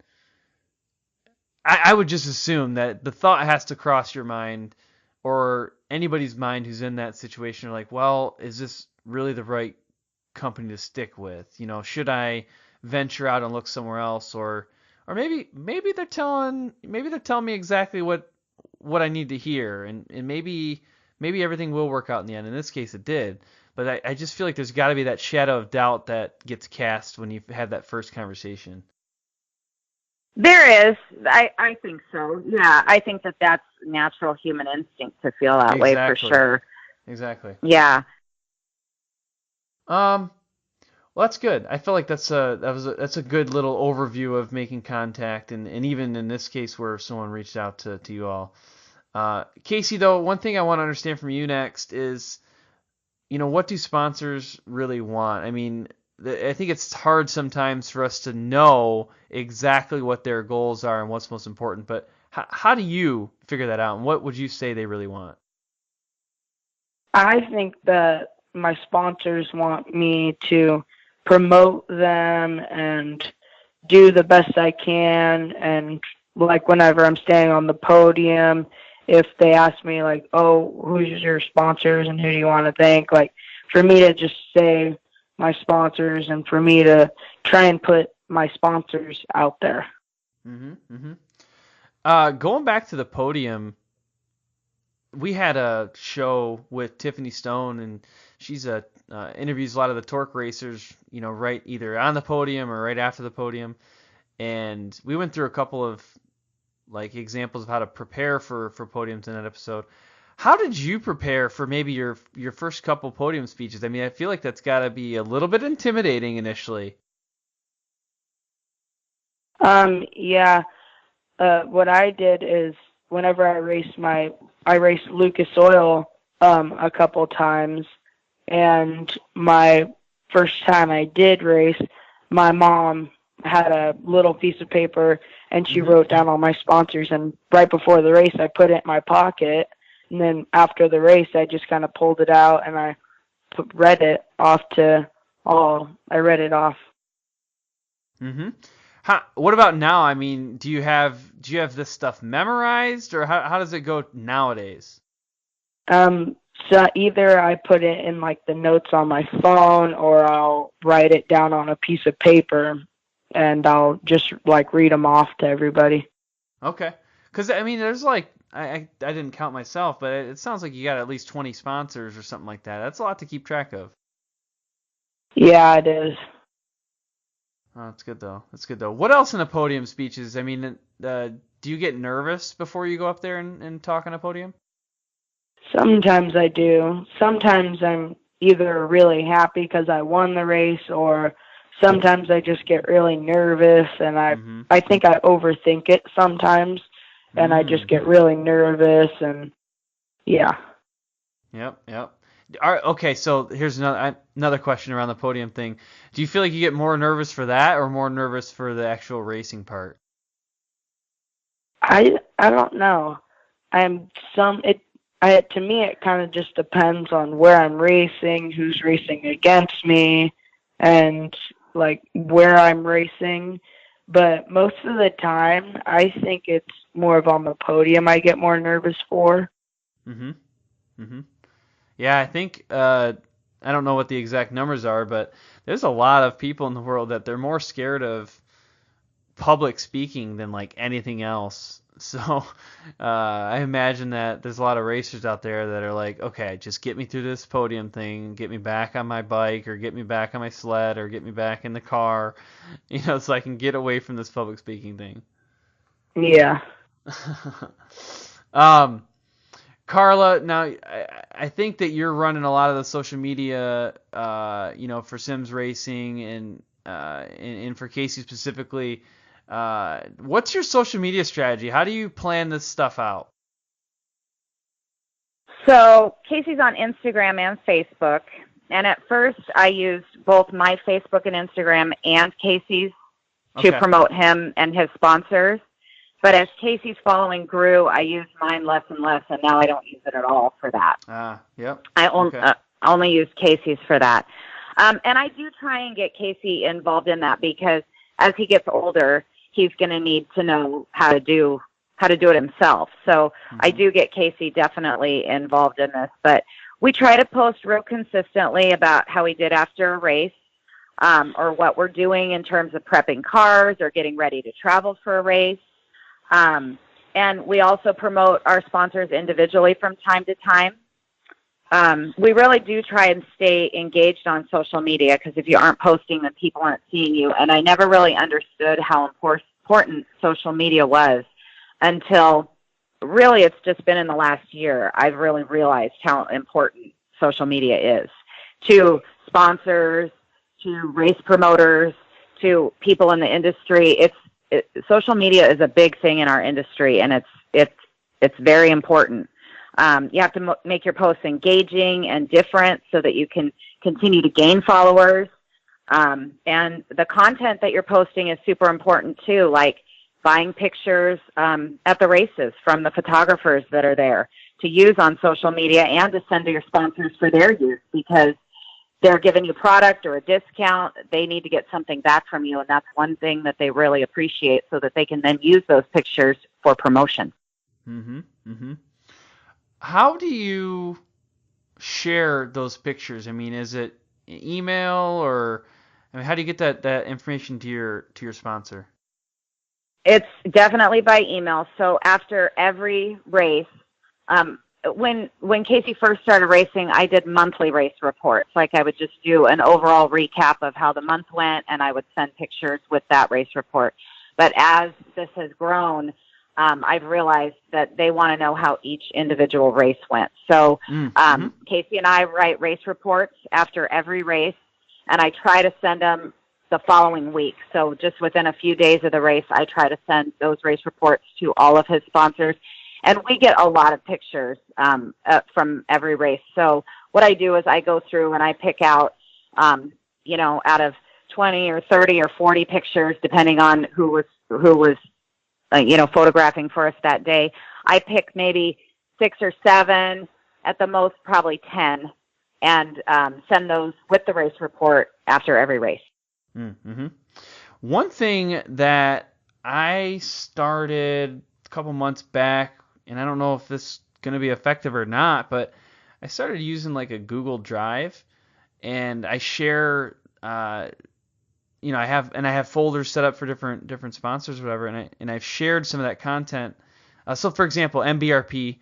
I would just assume that the thought has to cross your mind, or anybody's mind who's in that situation, like, well, is this really the right company to stick with? Should I venture out and look somewhere else, or maybe they're telling me exactly what I need to hear, and maybe everything will work out in the end. In this case, it did. But I just feel like there's got to be that shadow of doubt that gets cast when you've had that first conversation. There is. I think so. Yeah, I think that's natural human instinct to feel that way for sure. Exactly. Yeah. Well, that's good. I feel like that's a good little overview of making contact, and even in this case where someone reached out to you all. Casey, though, one thing I want to understand from you next is, what do sponsors really want? I mean, I think it's hard sometimes for us to know exactly what their goals are and what's most important, but how do you figure that out, and what would you say they really want? I think that my sponsors want me to promote them and do the best I can, and whenever I'm standing on the podium, if they ask me who's your sponsors and who do you want to thank, for me to just say my sponsors and for me to try and put my sponsors out there. Mm-hmm. Mm-hmm. Going back to the podium, we had a show with Tiffany Stone, and she's interviews a lot of the torque racers, right either on the podium or right after the podium. And we went through a couple of like examples of how to prepare for podiums in that episode. How did you prepare for maybe your first couple podium speeches? I mean, I feel like that's got to be a little bit intimidating initially. Yeah. What I did is whenever I raced Lucas Oil a couple times, and my first time I did race, my mom had a little piece of paper and she wrote down all my sponsors, and right before the race I put it in my pocket, and then after the race I just kind of pulled it out and I read it off. Mm-hmm. What about now? I mean, do you have this stuff memorized, or how does it go nowadays? So either I put it in like the notes on my phone, or I'll write it down on a piece of paper and I'll just like read them off to everybody. Okay. Because I mean, there's like I didn't count myself, but it sounds like you got at least 20 sponsors or something like that. That's a lot to keep track of. Yeah, it is. Oh, that's good though. That's good though. What else in the podium speeches? I mean, do you get nervous before you go up there and talk on a podium? Sometimes I do. Sometimes I'm either really happy because I won the race, or sometimes I just get really nervous, and I think I overthink it sometimes, and I just get really nervous, and yeah. Yep. All right, okay, so here's another question around the podium thing. Do you feel like you get more nervous for that, or more nervous for the actual racing part? I don't know. To me it kind of just depends on where I'm racing, who's racing against me, and like where I'm racing. But most of the time, I think it's more of on the podium I get more nervous for. Yeah, I think I don't know what the exact numbers are, but there's a lot of people in the world that they're more scared of public speaking than like anything else. So I imagine that there's a lot of racers out there that are like, okay, just get me through this podium thing, get me back on my bike, or get me back on my sled, or get me back in the car, so I can get away from this public speaking thing. Yeah. Carla, now I think that you're running a lot of the social media, for Sims Racing and for Casey specifically. What's your social media strategy? How do you plan this stuff out? So Casey's on Instagram and Facebook, and at first I used both my Facebook and Instagram and Casey's to promote him and his sponsors. But as Casey's following grew, I used mine less and less, and now I don't use it at all for that. Yep. I only use Casey's for that. And I do try and get Casey involved in that, because as he gets older, he's going to need to know how to do it himself. So I do get Casey definitely involved in this, but we try to post real consistently about how we did after a race, or what we're doing in terms of prepping cars or getting ready to travel for a race. And we also promote our sponsors individually from time to time. We really do try and stay engaged on social media, because if you aren't posting, then people aren't seeing you. And I never really understood how important social media was until really it's just been in the last year. I've really realized how important social media is to sponsors, to race promoters, to people in the industry. Social media is a big thing in our industry, and it's very important. You have to make your posts engaging and different so that you can continue to gain followers. And the content that you're posting is super important too, like buying pictures at the races from the photographers that are there to use on social media and to send to your sponsors for their use, because they're giving you product or a discount. They need to get something back from you, and that's one thing that they really appreciate, so that they can then use those pictures for promotion. How do you share those pictures? I mean, is it email, or how do you get that information to your sponsor? It's definitely by email. So after every race, when Casey first started racing, I did monthly race reports. Like I would just do an overall recap of how the month went, and I would send pictures with that race report. But as this has grown, I've realized that they want to know how each individual race went. So Casey and I write race reports after every race, and I try to send them the following week. So just within a few days of the race, I try to send those race reports to all of his sponsors. And we get a lot of pictures from every race. So what I do is I go through and I pick out, out of 20 or 30 or 40 pictures, depending on who was photographing for us that day. I pick maybe 6 or 7, at the most probably 10, and send those with the race report after every race. Mm-hmm. One thing that I started a couple months back, and I don't know if this is going to be effective or not, but I started using like a Google Drive, and I share, I have folders set up for different sponsors or whatever, and I've shared some of that content. So for example, MBRP,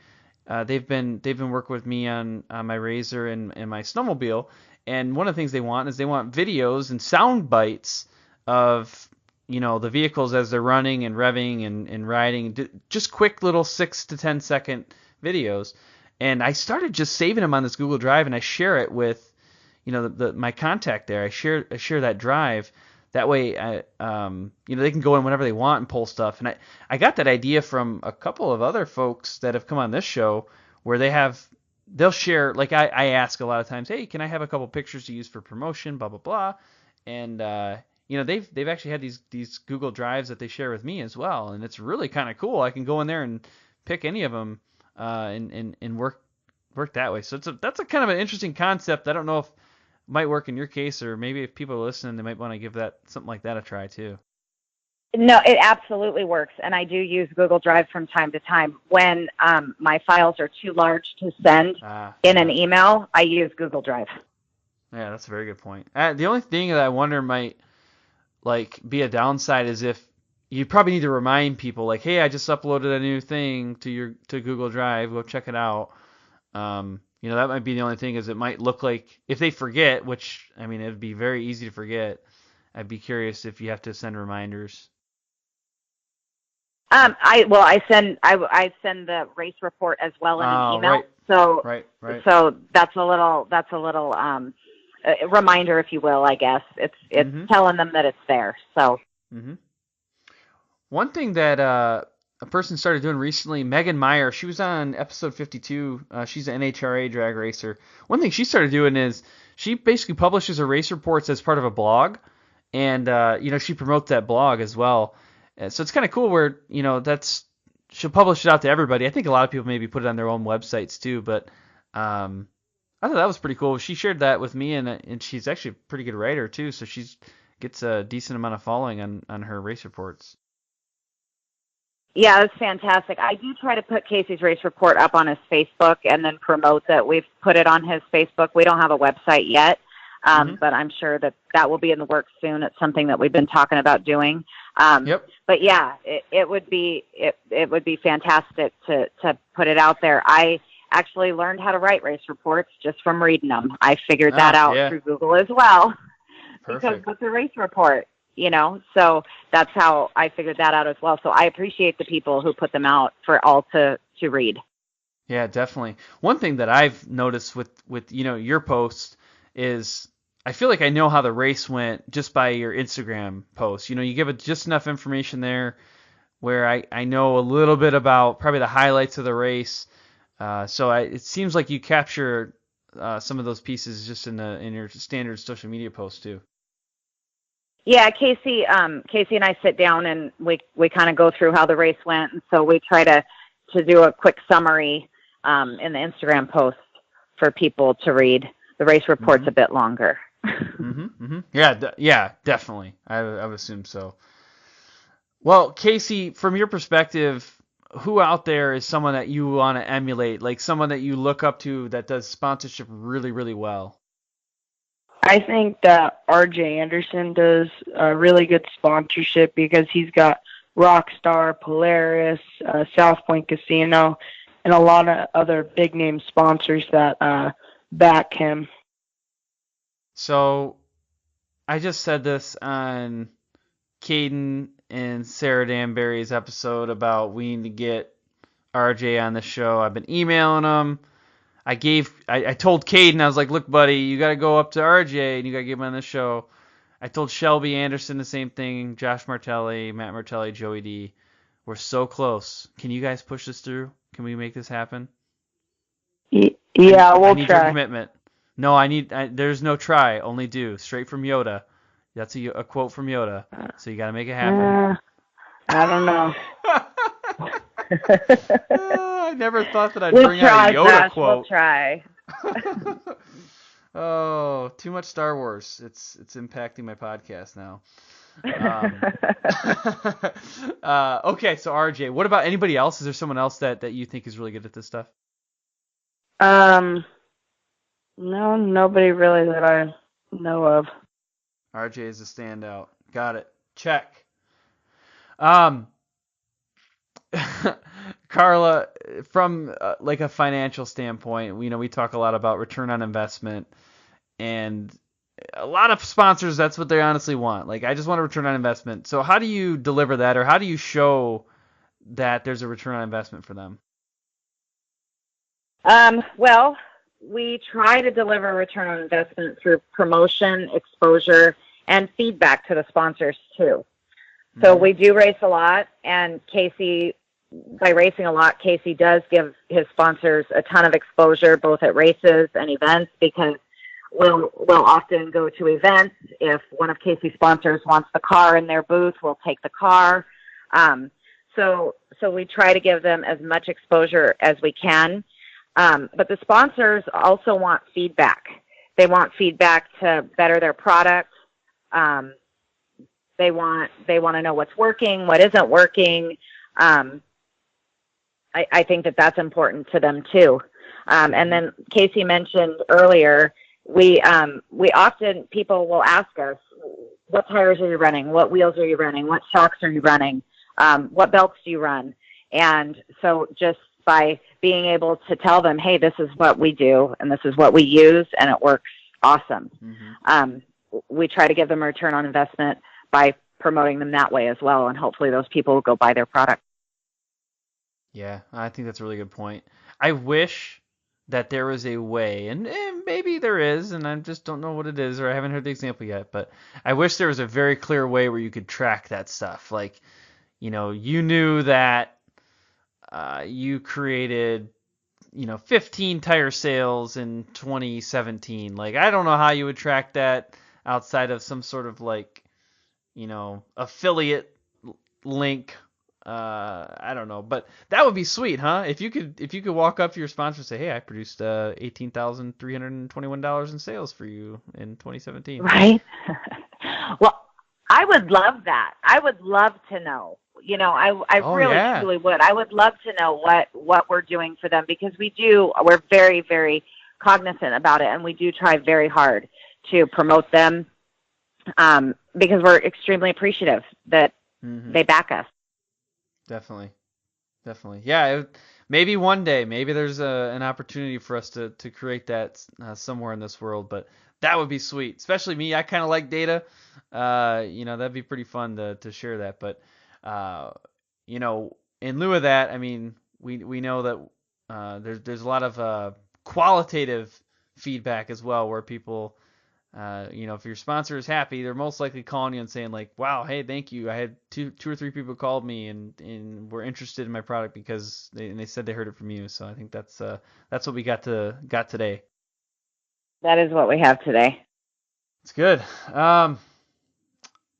they've been working with me on my Razor and my snowmobile, and one of the things they want is videos and sound bites of the vehicles as they're running and revving and riding, just quick little 6 to 10 second videos. And I started just saving them on this Google Drive, and I share it with my contact there. I share that drive. That way, they can go in whenever they want and pull stuff. And I got that idea from a couple of other folks that have come on this show, where they'll share, like I ask a lot of times, hey, can I have a couple pictures to use for promotion, blah blah blah, and they've actually had these Google Drives that they share with me as well, and it's really kind of cool. I can go in there and pick any of them and work that way. So that's a kind of an interesting concept. I don't know if it might work in your case, or maybe if people are listening, they might want to give something like that a try too. No, it absolutely works, and I do use Google Drive from time to time. When my files are too large to send in an email, I use Google Drive. Yeah, that's a very good point. The only thing that I wonder might be a downside is if you probably need to remind people, like, hey, I just uploaded a new thing to Google Drive, go check it out. That might be the only thing, is it might look like if they forget, which I mean it'd be very easy to forget. I'd be curious if you have to send reminders. I send the race report as well in an email. Right. So right. So that's a little reminder, if you will. I guess it's telling them that it's there. So. Mm-hmm. One thing that a person started doing recently, Megan Meyer, she was on episode 52. She's an NHRA drag racer. One thing she started doing is she basically publishes her race reports as part of a blog, and she promotes that blog as well. So it's kind of cool where she'll publish it out to everybody. I think a lot of people maybe put it on their own websites too, but I thought that was pretty cool. She shared that with me, and she's actually a pretty good writer too, so she gets a decent amount of following on her race reports. Yeah, that's fantastic. I do try to put Casey's race report up on his Facebook and then promote that we've put it on his Facebook. We don't have a website yet, but I'm sure that will be in the works soon. It's something that we've been talking about doing. Yep. But yeah, it would be fantastic to put it out there. I actually learned how to write race reports just from reading them. I figured that out through Google as well. Perfect. Because what's a race report? So that's how I figured that out as well. So I appreciate the people who put them out for all to read. Yeah, definitely. One thing that I've noticed with your posts is I feel like I know how the race went just by your Instagram posts. You give it just enough information there where I know a little bit about probably the highlights of the race. So it seems like you capture some of those pieces just in your standard social media posts too. Yeah, Casey and I sit down and we kind of go through how the race went, and so we try to do a quick summary in the Instagram post for people to read. The race report's a bit longer. Yeah, definitely. I would assume so. Well, Casey, from your perspective, who out there is someone that you want to emulate, like someone that you look up to that does sponsorship really, really well? I think that RJ Anderson does a really good sponsorship because he's got Rockstar, Polaris, South Point Casino, and a lot of other big name sponsors that back him. So I just said this on Caden and Sarah Danbury's episode about we need to get RJ on the show. I've been emailing him. I told Caden, I was like, look, buddy, you got to go up to RJ and you got to get him on the show. I told Shelby Anderson the same thing, Josh Martelli, Matt Martelli, Joey D. We're so close. Can you guys push this through? Can we make this happen? Yeah, I we'll need try. your commitment. No, there's no try, only do. Straight from Yoda. That's a quote from Yoda. So you got to make it happen. I don't know. I never thought that I'd We'll bring try, out a Yoda Josh. quote. We'll try. Oh, too much Star Wars. It's impacting my podcast now. Okay, so RJ, what about anybody else? Is there someone else that you think is really good at this stuff? No, nobody really that I know of. RJ is a standout. Got it. Check. Carla, from like a financial standpoint, we talk a lot about return on investment, and a lot of sponsors, that's what they honestly want. Like, I just want a return on investment. So how do you deliver that, or how do you show that there's a return on investment for them? Well, we try to deliver a return on investment through promotion, exposure, and feedback to the sponsors too. So we do race a lot, and Casey, by racing a lot, Casey does give his sponsors a ton of exposure, both at races and events, because we'll often go to events. If one of Casey's sponsors wants the car in their booth, we'll take the car. So we try to give them as much exposure as we can. But the sponsors also want feedback. They want feedback to better their product. They want to know what's working, what isn't working. I think that's important to them too. And then Casey mentioned earlier, we often, people will ask us, what tires are you running? What wheels are you running? What shocks are you running? What belts do you run? And so just by being able to tell them, hey, this is what we do and this is what we use and it works awesome. We try to give them a return on investment by promoting them that way as well, and hopefully those people will go buy their product. Yeah, I think that's a really good point. I wish that there was a way, and maybe there is, and I just don't know what it is, or I haven't heard the example yet, but I wish there was a very clear way where you could track that stuff. Like, you knew that you created, 15 tire sales in 2017. Like, I don't know how you would track that outside of some sort of affiliate link. I don't know, but that would be sweet, huh? If you could walk up to your sponsor and say, "Hey, I produced $18,321 in sales for you in 2017." Right. Well, I would love that. I would love to know. I truly would. I would love to know what we're doing for them, because we're very, very cognizant about it, and we do try very hard to promote them, because we're extremely appreciative that they back us. Definitely. Yeah, maybe one day, maybe there's an opportunity for us to create that somewhere in this world, but that would be sweet. Especially me, I kind of like data. That'd be pretty fun to share that. But, in lieu of that, I mean, we know that there's a lot of qualitative feedback as well, where people, if your sponsor is happy, they're most likely calling you and saying like, wow, hey, thank you. I had two or three people called me and were interested in my product because they said they heard it from you. So I think that's what we got today. That is what we have today. It's good.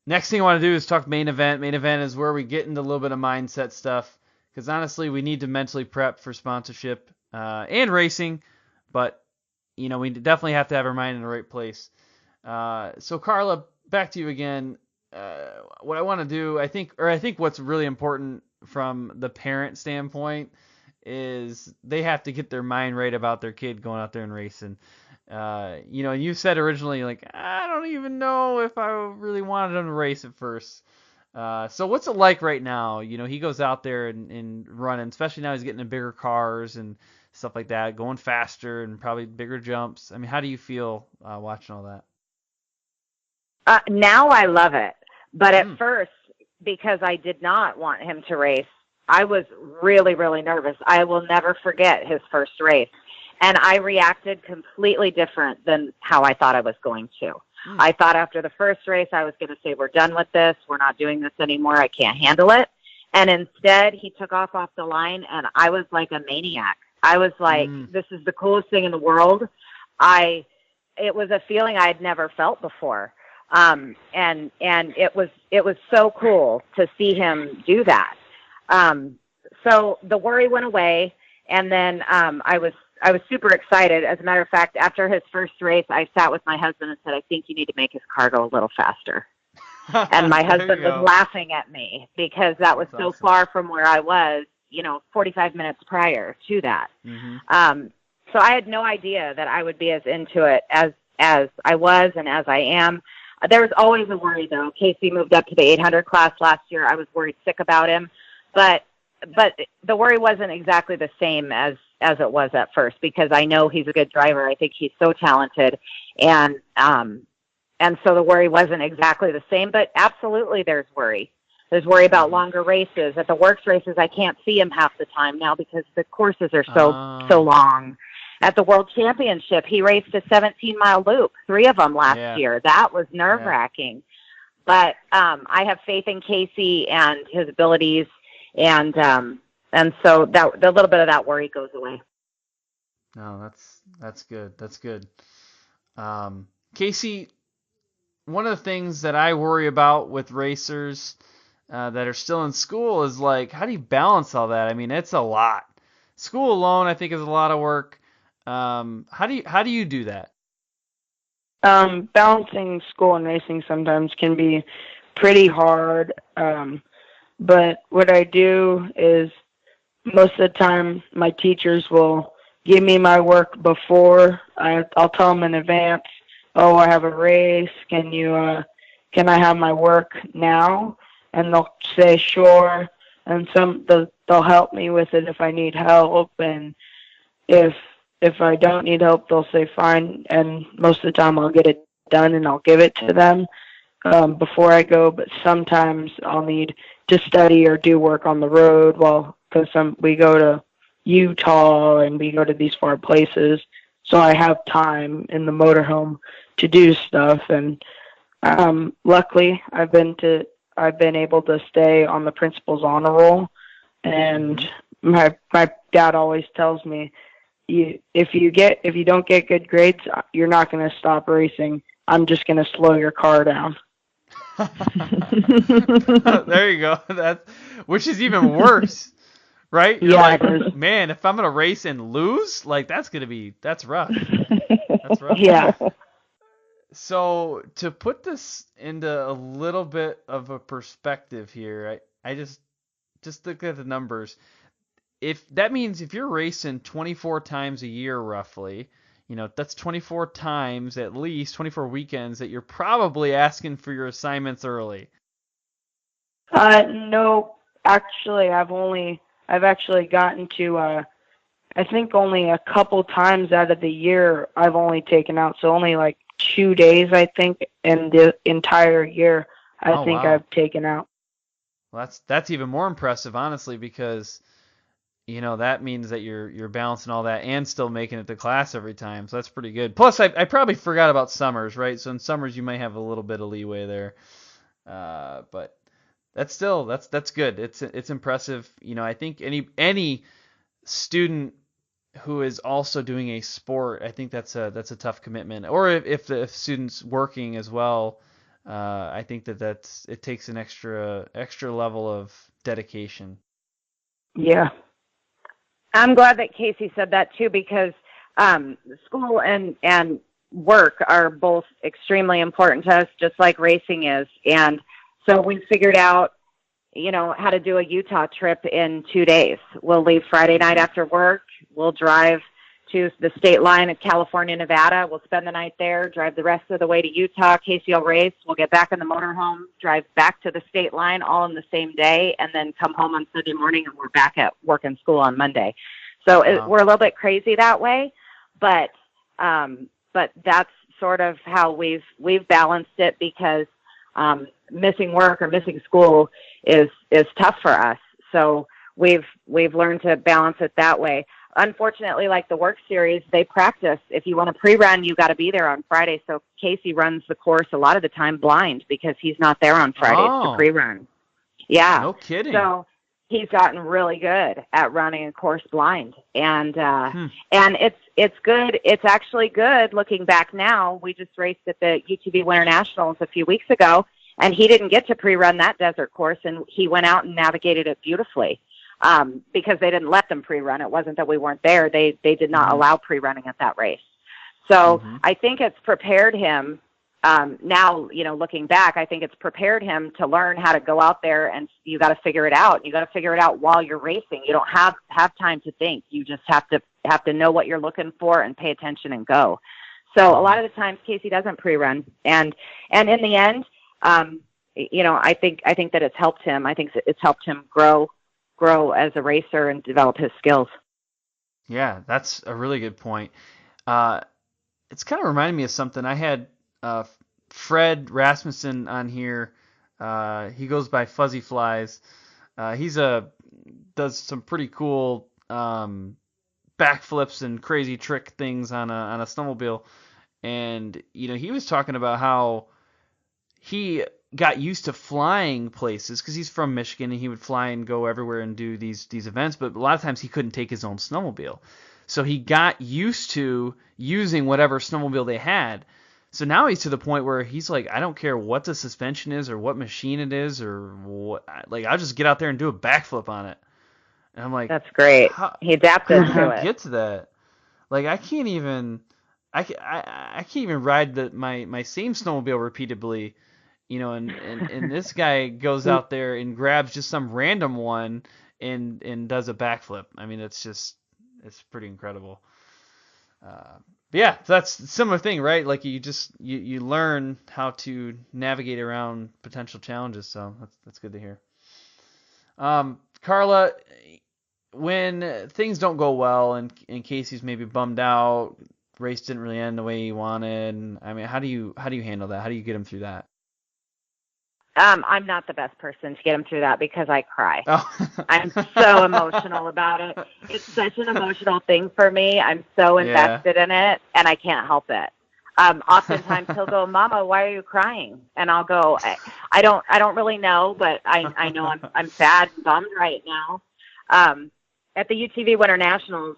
Next thing I want to do is talk main event. Main event is where we get into a little bit of mindset stuff, because honestly, we need to mentally prep for sponsorship and racing, but we definitely have to have our mind in the right place. So Carla, back to you again. What I want to do, I think what's really important from the parent standpoint is they have to get their mind right about their kid going out there and racing. You said originally, like, I don't even know if I really wanted them to race at first. So what's it like right now? He goes out there and running, especially now he's getting in bigger cars and stuff like that, going faster and probably bigger jumps. I mean, how do you feel watching all that? Now I love it. But at first, because I did not want him to race, I was really, really nervous. I will never forget his first race. And I reacted completely different than how I thought I was going to. I thought after the first race, I was going to say, we're done with this. We're not doing this anymore. I can't handle it. And instead, he took off the line, and I was like a maniac. I was like, this is the coolest thing in the world. It was a feeling I had never felt before. And it was so cool to see him do that. So the worry went away, and then I was super excited. As a matter of fact, after his first race, I sat with my husband and said, I think you need to make his car go a little faster. And my husband was laughing at me because that was so awesome. Far from where I was, 45 minutes prior to that. So I had no idea that I would be as into it as I was and as I am. There was always a worry, though. Casey moved up to the 800 class last year. I was worried sick about him. But the worry wasn't exactly the same as it was at first, because I know he's a good driver. I think he's so talented. And so the worry wasn't exactly the same, but absolutely there's worry. There's worry about longer races. At the works races, I can't see him half the time now because the courses are so long. At the World Championship, he raced a 17-mile loop, 3 of them last year. That was nerve-wracking. But I have faith in Casey and his abilities, and so that the little bit of that worry goes away. No, that's good. That's good. Casey, one of the things that I worry about with racers that are still in school is, like, how do you balance all that? I mean, it's a lot. School alone, I think, is a lot of work. How do you do that? Balancing school and racing sometimes can be pretty hard. But what I do is most of the time my teachers will give me my work before. I'll tell them in advance, oh, I have a race. Can I have my work now? And they'll say, sure. And they'll help me with it if I need help. And if I don't need help, they'll say fine. And most of the time I'll get it done and I'll give it to them before I go. But sometimes I'll need to study or do work on the road because we go to Utah and we go to these far places. So I have time in the motorhome to do stuff. And luckily I've been able to stay on the principal's honor roll. And my dad always tells me, if you don't get good grades, you're not going to stop racing. I'm just going to slow your car down. There you go. Which is even worse, right? You're like, man, if I'm going to race and lose, like that's rough. That's rough. Yeah. So to put this into a little bit of a perspective here, I just look at the numbers. If that means if you're racing 24 times a year roughly, that's 24 times, at least 24 weekends that you're probably asking for your assignments early. No, actually I've actually gotten to I think only a couple times out of the year I've only taken out, so only like 2 days I think in the entire year I've taken out. Well, that's even more impressive, honestly, because that means that you're balancing all that and still making it to class every time. So that's pretty good. Plus, I probably forgot about summers, right? So in summers you may have a little bit of leeway there. But that's good. It's impressive. I think any student who is also doing a sport, I think that's a tough commitment. Or if the student's working as well, I think it takes an extra level of dedication. Yeah. I'm glad that Casey said that too, because school and work are both extremely important to us, just like racing is. And so we figured out, how to do a Utah trip in 2 days. We'll leave Friday night after work. We'll drive to the state line of California, Nevada. We'll spend the night there, drive the rest of the way to Utah. Casey will race. We'll get back in the motorhome, drive back to the state line all in the same day, and then come home on Sunday morning, and we're back at work and school on Monday. So we're a little bit crazy that way, but that's sort of how we've balanced it, because missing work or missing school is tough for us. So we've learned to balance it that way. Unfortunately, like the work series, they practice. If you want to pre-run, you got to be there on Friday. So Casey runs the course a lot of the time blind, because he's not there on Fridays to pre-run. Yeah. No kidding. So he's gotten really good at running a course blind, and it's good. It's actually good looking back now. We just raced at the UTV Winter Nationals a few weeks ago, and he didn't get to pre-run that desert course, and he went out and navigated it beautifully. Because they didn't let them pre-run. It wasn't that we weren't there. They did not allow pre-running at that race. So I think it's prepared him, now, looking back, I think it's prepared him to learn how to go out there, and you got to figure it out. You got to figure it out while you're racing. You don't have time to think. You just have to know what you're looking for and pay attention and go. So a lot of the times Casey doesn't pre-run, and in the end, I think that it's helped him. I think it's helped him grow as a racer and develop his skills. Yeah, that's a really good point. It's kind of reminding me of something. I had Fred Rasmussen on here. He goes by Fuzzy Flies. Does some pretty cool backflips and crazy trick things on a snowmobile. And he was talking about how he got used to flying places, because he's from Michigan and he would fly and go everywhere and do these events, but a lot of times he couldn't take his own snowmobile. So he got used to using whatever snowmobile they had. So now he's to the point where he's like, I don't care what the suspension is or what machine it is or what, like, I'll just get out there and do a backflip on it. And I'm like, that's great. He adapted to it. Get to that. Like, I can't even ride my same snowmobile repeatedly. And this guy goes out there and grabs just some random one and does a backflip. I mean, it's pretty incredible. But yeah, that's a similar thing, right? Like you learn how to navigate around potential challenges. So that's good to hear. Carla, when things don't go well and Casey's maybe bummed out, race didn't really end the way he wanted. I mean, how do you handle that? How do you get him through that? I'm not the best person to get him through that, because I cry. Oh. I'm so emotional about it. It's such an emotional thing for me. I'm so invested in it, and I can't help it. Oftentimes he'll go, Mama, why are you crying? And I'll go, I don't really know, but I know I'm sad and bummed right now. At the UTV Winter Nationals,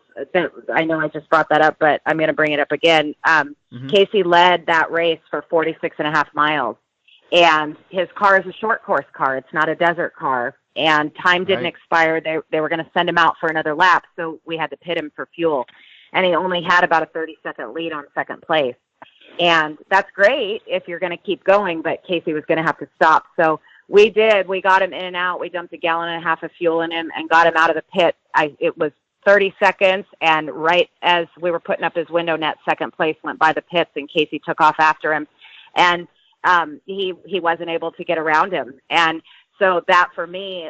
I know I just brought that up, but I'm going to bring it up again. Casey led that race for 46.5 miles. And his car is a short course car. It's not a desert car. And time didn't expire. They were going to send him out for another lap, so we had to pit him for fuel. And he only had about a 30-second lead on second place. And that's great if you're going to keep going, but Casey was going to have to stop. So we did. We got him in and out. We dumped 1.5 gallons of fuel in him and got him out of the pit. It was 30 seconds, and right as we were putting up his window net, second place went by the pits, and Casey took off after him. And he wasn't able to get around him. And so that, for me,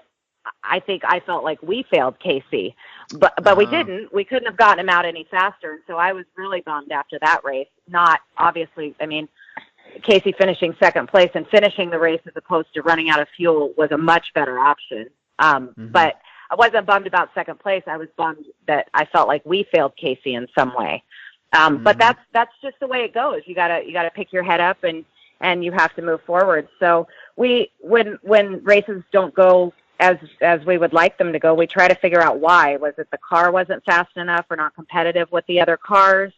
I think I felt like we failed Casey, but we didn't. We couldn't have gotten him out any faster. And so I was really bummed after that race. Not obviously, I mean, Casey finishing second place and finishing the race as opposed to running out of fuel was a much better option. But I wasn't bummed about second place. I was bummed that I felt like we failed Casey in some way. But that's just the way it goes. You gotta pick your head up and you have to move forward. So when races don't go as we would like them to go, we try to figure out why. Was it the car wasn't fast enough or not competitive with the other cars?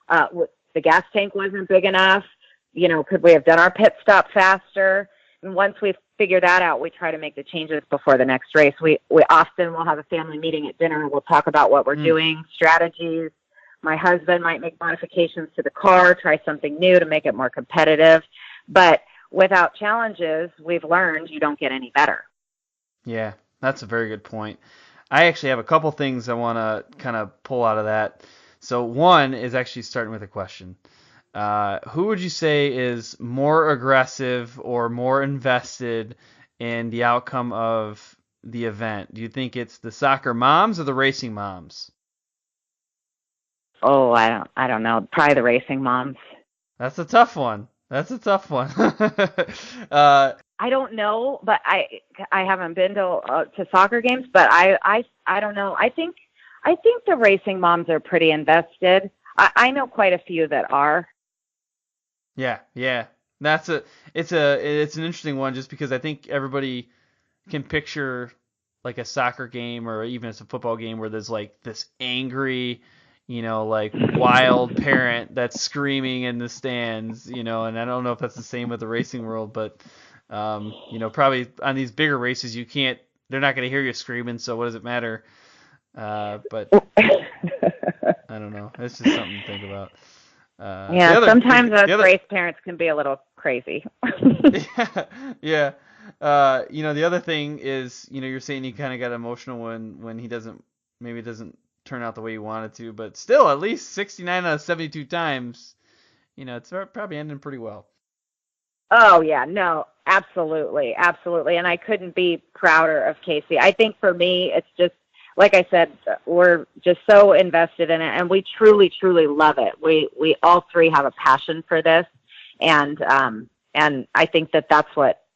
The gas tank wasn't big enough? Could we have done our pit stop faster? And once we figure that out, we try to make the changes before the next race. We often will have a family meeting at dinner, and we'll talk about what we're doing, strategies. My husband might make modifications to the car, try something new to make it more competitive. But without challenges, we've learned you don't get any better. Yeah, that's a very good point. I actually have a couple things I want to kind of pull out of that. So one is actually starting with a question. Who would you say is more aggressive or more invested in the outcome of the event? Do you think it's the soccer moms or the racing moms? Oh, I don't know. Probably the racing moms. That's a tough one. I don't know, but I haven't been to soccer games, but I don't know. I think the racing moms are pretty invested. I know quite a few that are. Yeah. It's an interesting one just because I think everybody can picture like a soccer game or even it's a football game where there's like this angry, like wild parent that's screaming in the stands, and I don't know if that's the same with the racing world, but probably on these bigger races they're not going to hear you screaming, so what does it matter? But I don't know. It's just something to think about. Sometimes race parents can be a little crazy. Yeah. The other thing is, you're saying you kind of got emotional when he doesn't turn out the way you wanted to, but still, at least 69 out of 72 times, it's probably ending pretty well. Oh yeah, no, absolutely. And I couldn't be prouder of Casey. I think for me, it's just, like I said, we're just so invested in it, and we truly, truly love it. We all three have a passion for this, and I think that's what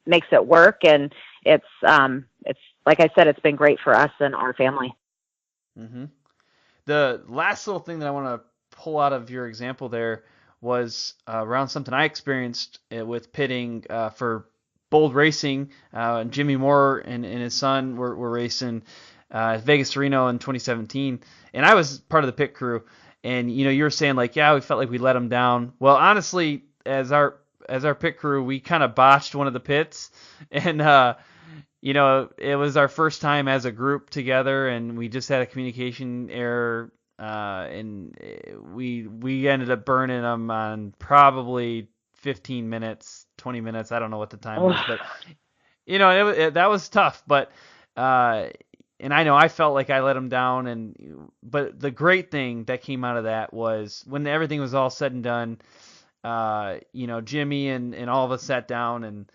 makes it work. And it's like I said, it's been great for us and our family. Mm-hmm. The last little thing that I want to pull out of your example there was around something I experienced with pitting for Bold Racing. Jimmy Moore and his son were racing Vegas to Reno in 2017, and I was part of the pit crew. And you were saying like, yeah, we felt like we let them down. Well, honestly, as our pit crew, we kind of botched one of the pits, and it was our first time as a group together, and we just had a communication error, and we ended up burning them on probably 15 minutes, 20 minutes. I don't know what the time was, but that was tough. But and I know I felt like I let them down, but the great thing that came out of that was when everything was all said and done, Jimmy and all of us sat down, and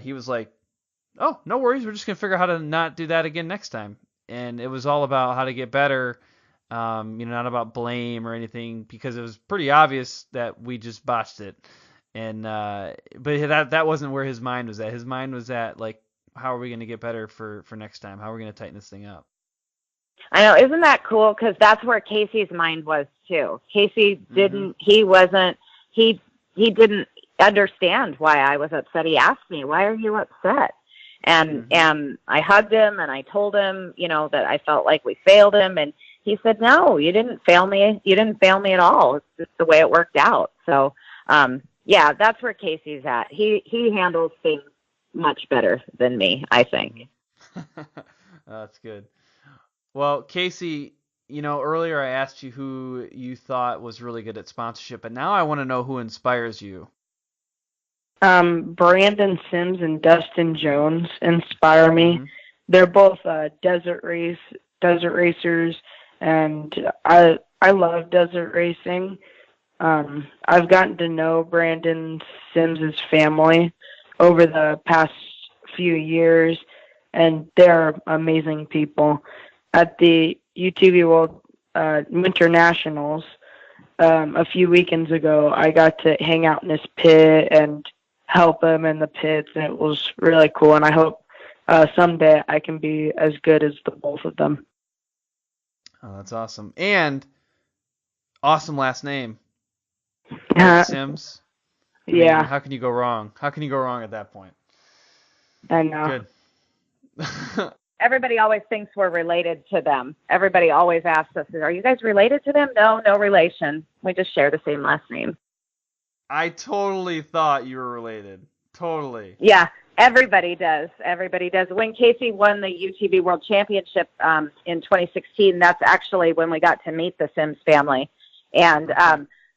he was like, oh, no worries, we're just going to figure out how to not do that again next time. And it was all about how to get better, not about blame or anything, because it was pretty obvious that we just botched it. And but that wasn't where his mind was at. His mind was at, like, how are we going to get better for next time? How are we going to tighten this thing up? I know, isn't that cool? Because that's where Casey's mind was too. Casey didn't, he didn't understand why I was upset. He asked me, why are you upset? And I hugged him and I told him, that I felt like we failed him. And he said, no, you didn't fail me. You didn't fail me at all. It's just the way it worked out. So, that's where Casey's at. He handles things much better than me, I think. That's good. Well, Casey, earlier I asked you who you thought was really good at sponsorship, but now I want to know who inspires you. Brandon Sims and Dustin Jones inspire me. Mm-hmm. They're both desert racers, and I love desert racing. I've gotten to know Brandon Sims' family over the past few years, and they're amazing people. At the UTV World Winter Nationals a few weekends ago, I got to hang out in his pit and help him in the pits, and it was really cool, and I hope someday I can be as good as the both of them. Oh, that's awesome. And awesome last name. Sims. Yeah. How can you go wrong? How can you go wrong at that point? I know. Good. Everybody always thinks we're related to them. Everybody always asks us, are you guys related to them? No relation. We just share the same last name. I totally thought you were related. Totally. Yeah, everybody does. When Casey won the UTV World Championship in 2016, that's actually when we got to meet the Sims family. And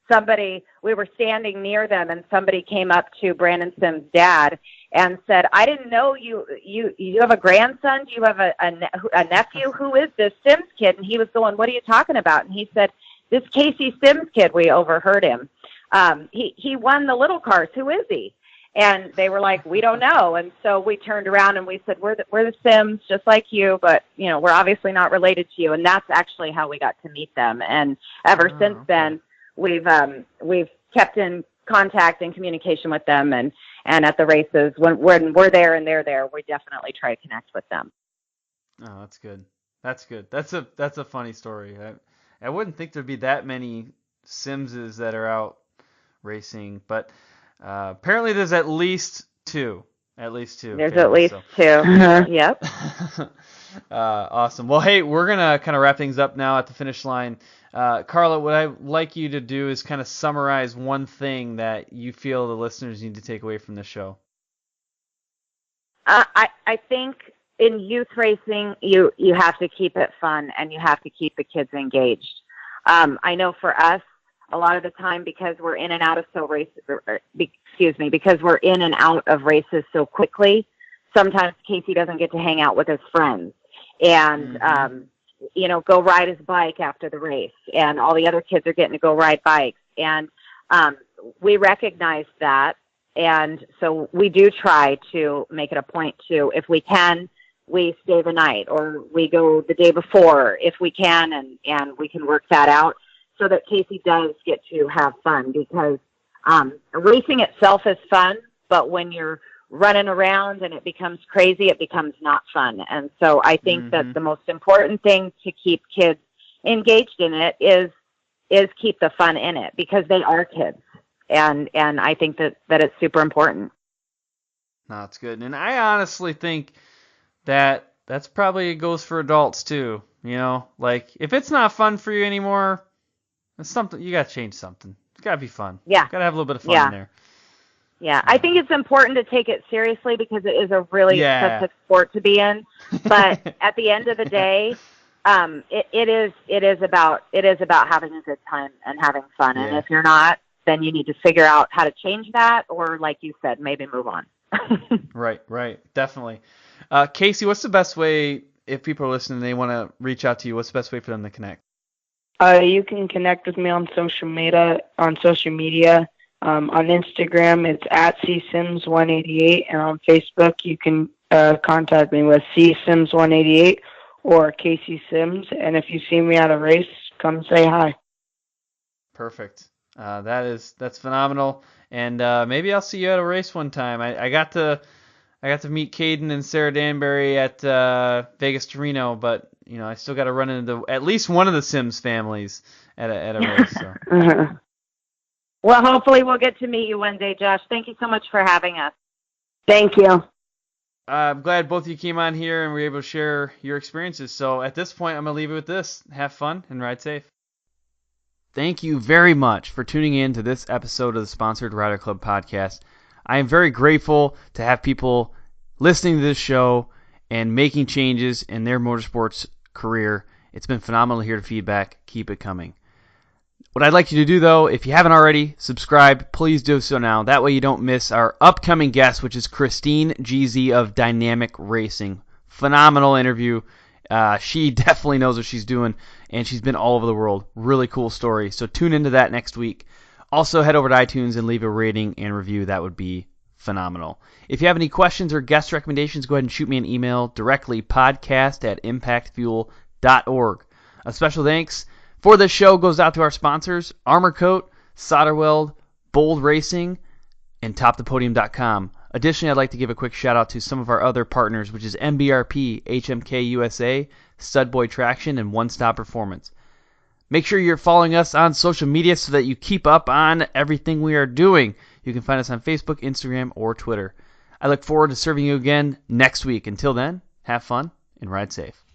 we were standing near them, and somebody came up to Brandon Sims' dad and said, "I didn't know you have a grandson? Do you have a nephew? Who is this Sims kid?" And he was going, "What are you talking about?" And he said, "This Casey Sims kid." We overheard him. He won the little cars. Who is he? And they were like, "We don't know." And so we turned around and we said, we're the Sims, just like you, but we're obviously not related to you. And that's actually how we got to meet them. And ever since then, we've kept in contact and communication with them. And at the races, when we're there and they're there, we definitely try to connect with them. Oh, that's good. That's good. That's a funny story. I wouldn't think there'd be that many Simses that are out racing, but apparently there's at least two. There's at least two. Yep. Awesome. Well, hey, we're going to kind of wrap things up now at the finish line. Carla, what I'd like you to do is kind of summarize one thing that you feel the listeners need to take away from the show. I think in youth racing, you have to keep it fun and you have to keep the kids engaged. I know for us, a lot of the time, because we're in and out of because we're in and out of races so quickly, sometimes Casey doesn't get to hang out with his friends and, go ride his bike after the race, and all the other kids are getting to go ride bikes. And we recognize that. And so we do try to make it a point to, if we can, we stay the night or we go the day before if we can, and we can work that out, so that Casey does get to have fun, because racing itself is fun, but when you're running around and it becomes crazy, it becomes not fun. And so I think that the most important thing to keep kids engaged in it is keep the fun in it, because they are kids. And I think that it's super important. No, it's good. And I honestly think that's probably goes for adults too. Like if it's not fun for you anymore, it's something you got to change something. It's got to be fun. Yeah. Got to have a little bit of fun in there. Yeah. I think it's important to take it seriously, because it is a really expensive sport to be in. But at the end of the day, it is about having a good time and having fun. Yeah. And if you're not, then you need to figure out how to change that, or like you said, maybe move on. Right. Definitely. Casey, what's the best way, if people are listening and they want to reach out to you, what's the best way for them to connect? You can connect with me on social media. On Instagram, it's at csims188, and on Facebook, you can contact me with csims188 or Casey Sims. And if you see me at a race, come say hi. Perfect. That's phenomenal. And maybe I'll see you at a race one time. I got to meet Caden and Sarah Danbury at Vegas to Reno, but I still got to run into at least one of the Sims families at a race. So. Well, hopefully we'll get to meet you one day, Josh. Thank you so much for having us. Thank you. I'm glad both of you came on here and were able to share your experiences. So at this point, I'm going to leave it with this. Have fun and ride safe. Thank you very much for tuning in to this episode of the Sponsored Rider Club podcast. I am very grateful to have people listening to this show and making changes in their motorsports career. It's been phenomenal to hear the feedback. Keep it coming. What I'd like you to do, though, if you haven't already, subscribe. Please do so now. That way you don't miss our upcoming guest, which is Christine GZ of Dynamic Racing. Phenomenal interview. She definitely knows what she's doing, and she's been all over the world. Really cool story. So tune into that next week. Also, head over to iTunes and leave a rating and review. That would be phenomenal. If you have any questions or guest recommendations, go ahead and shoot me an email directly, podcast@impactfuel.org. A special thanks for this show goes out to our sponsors, Armor Kote, SolderWeld, Bold Racing, and TopThePodium.com. Additionally, I'd like to give a quick shout-out to some of our other partners, which is MBRP, HMK USA, Studboy Traction, and One Stop Performance. Make sure you're following us on social media so that you keep up on everything we are doing. You can find us on Facebook, Instagram, or Twitter. I look forward to serving you again next week. Until then, have fun and ride safe.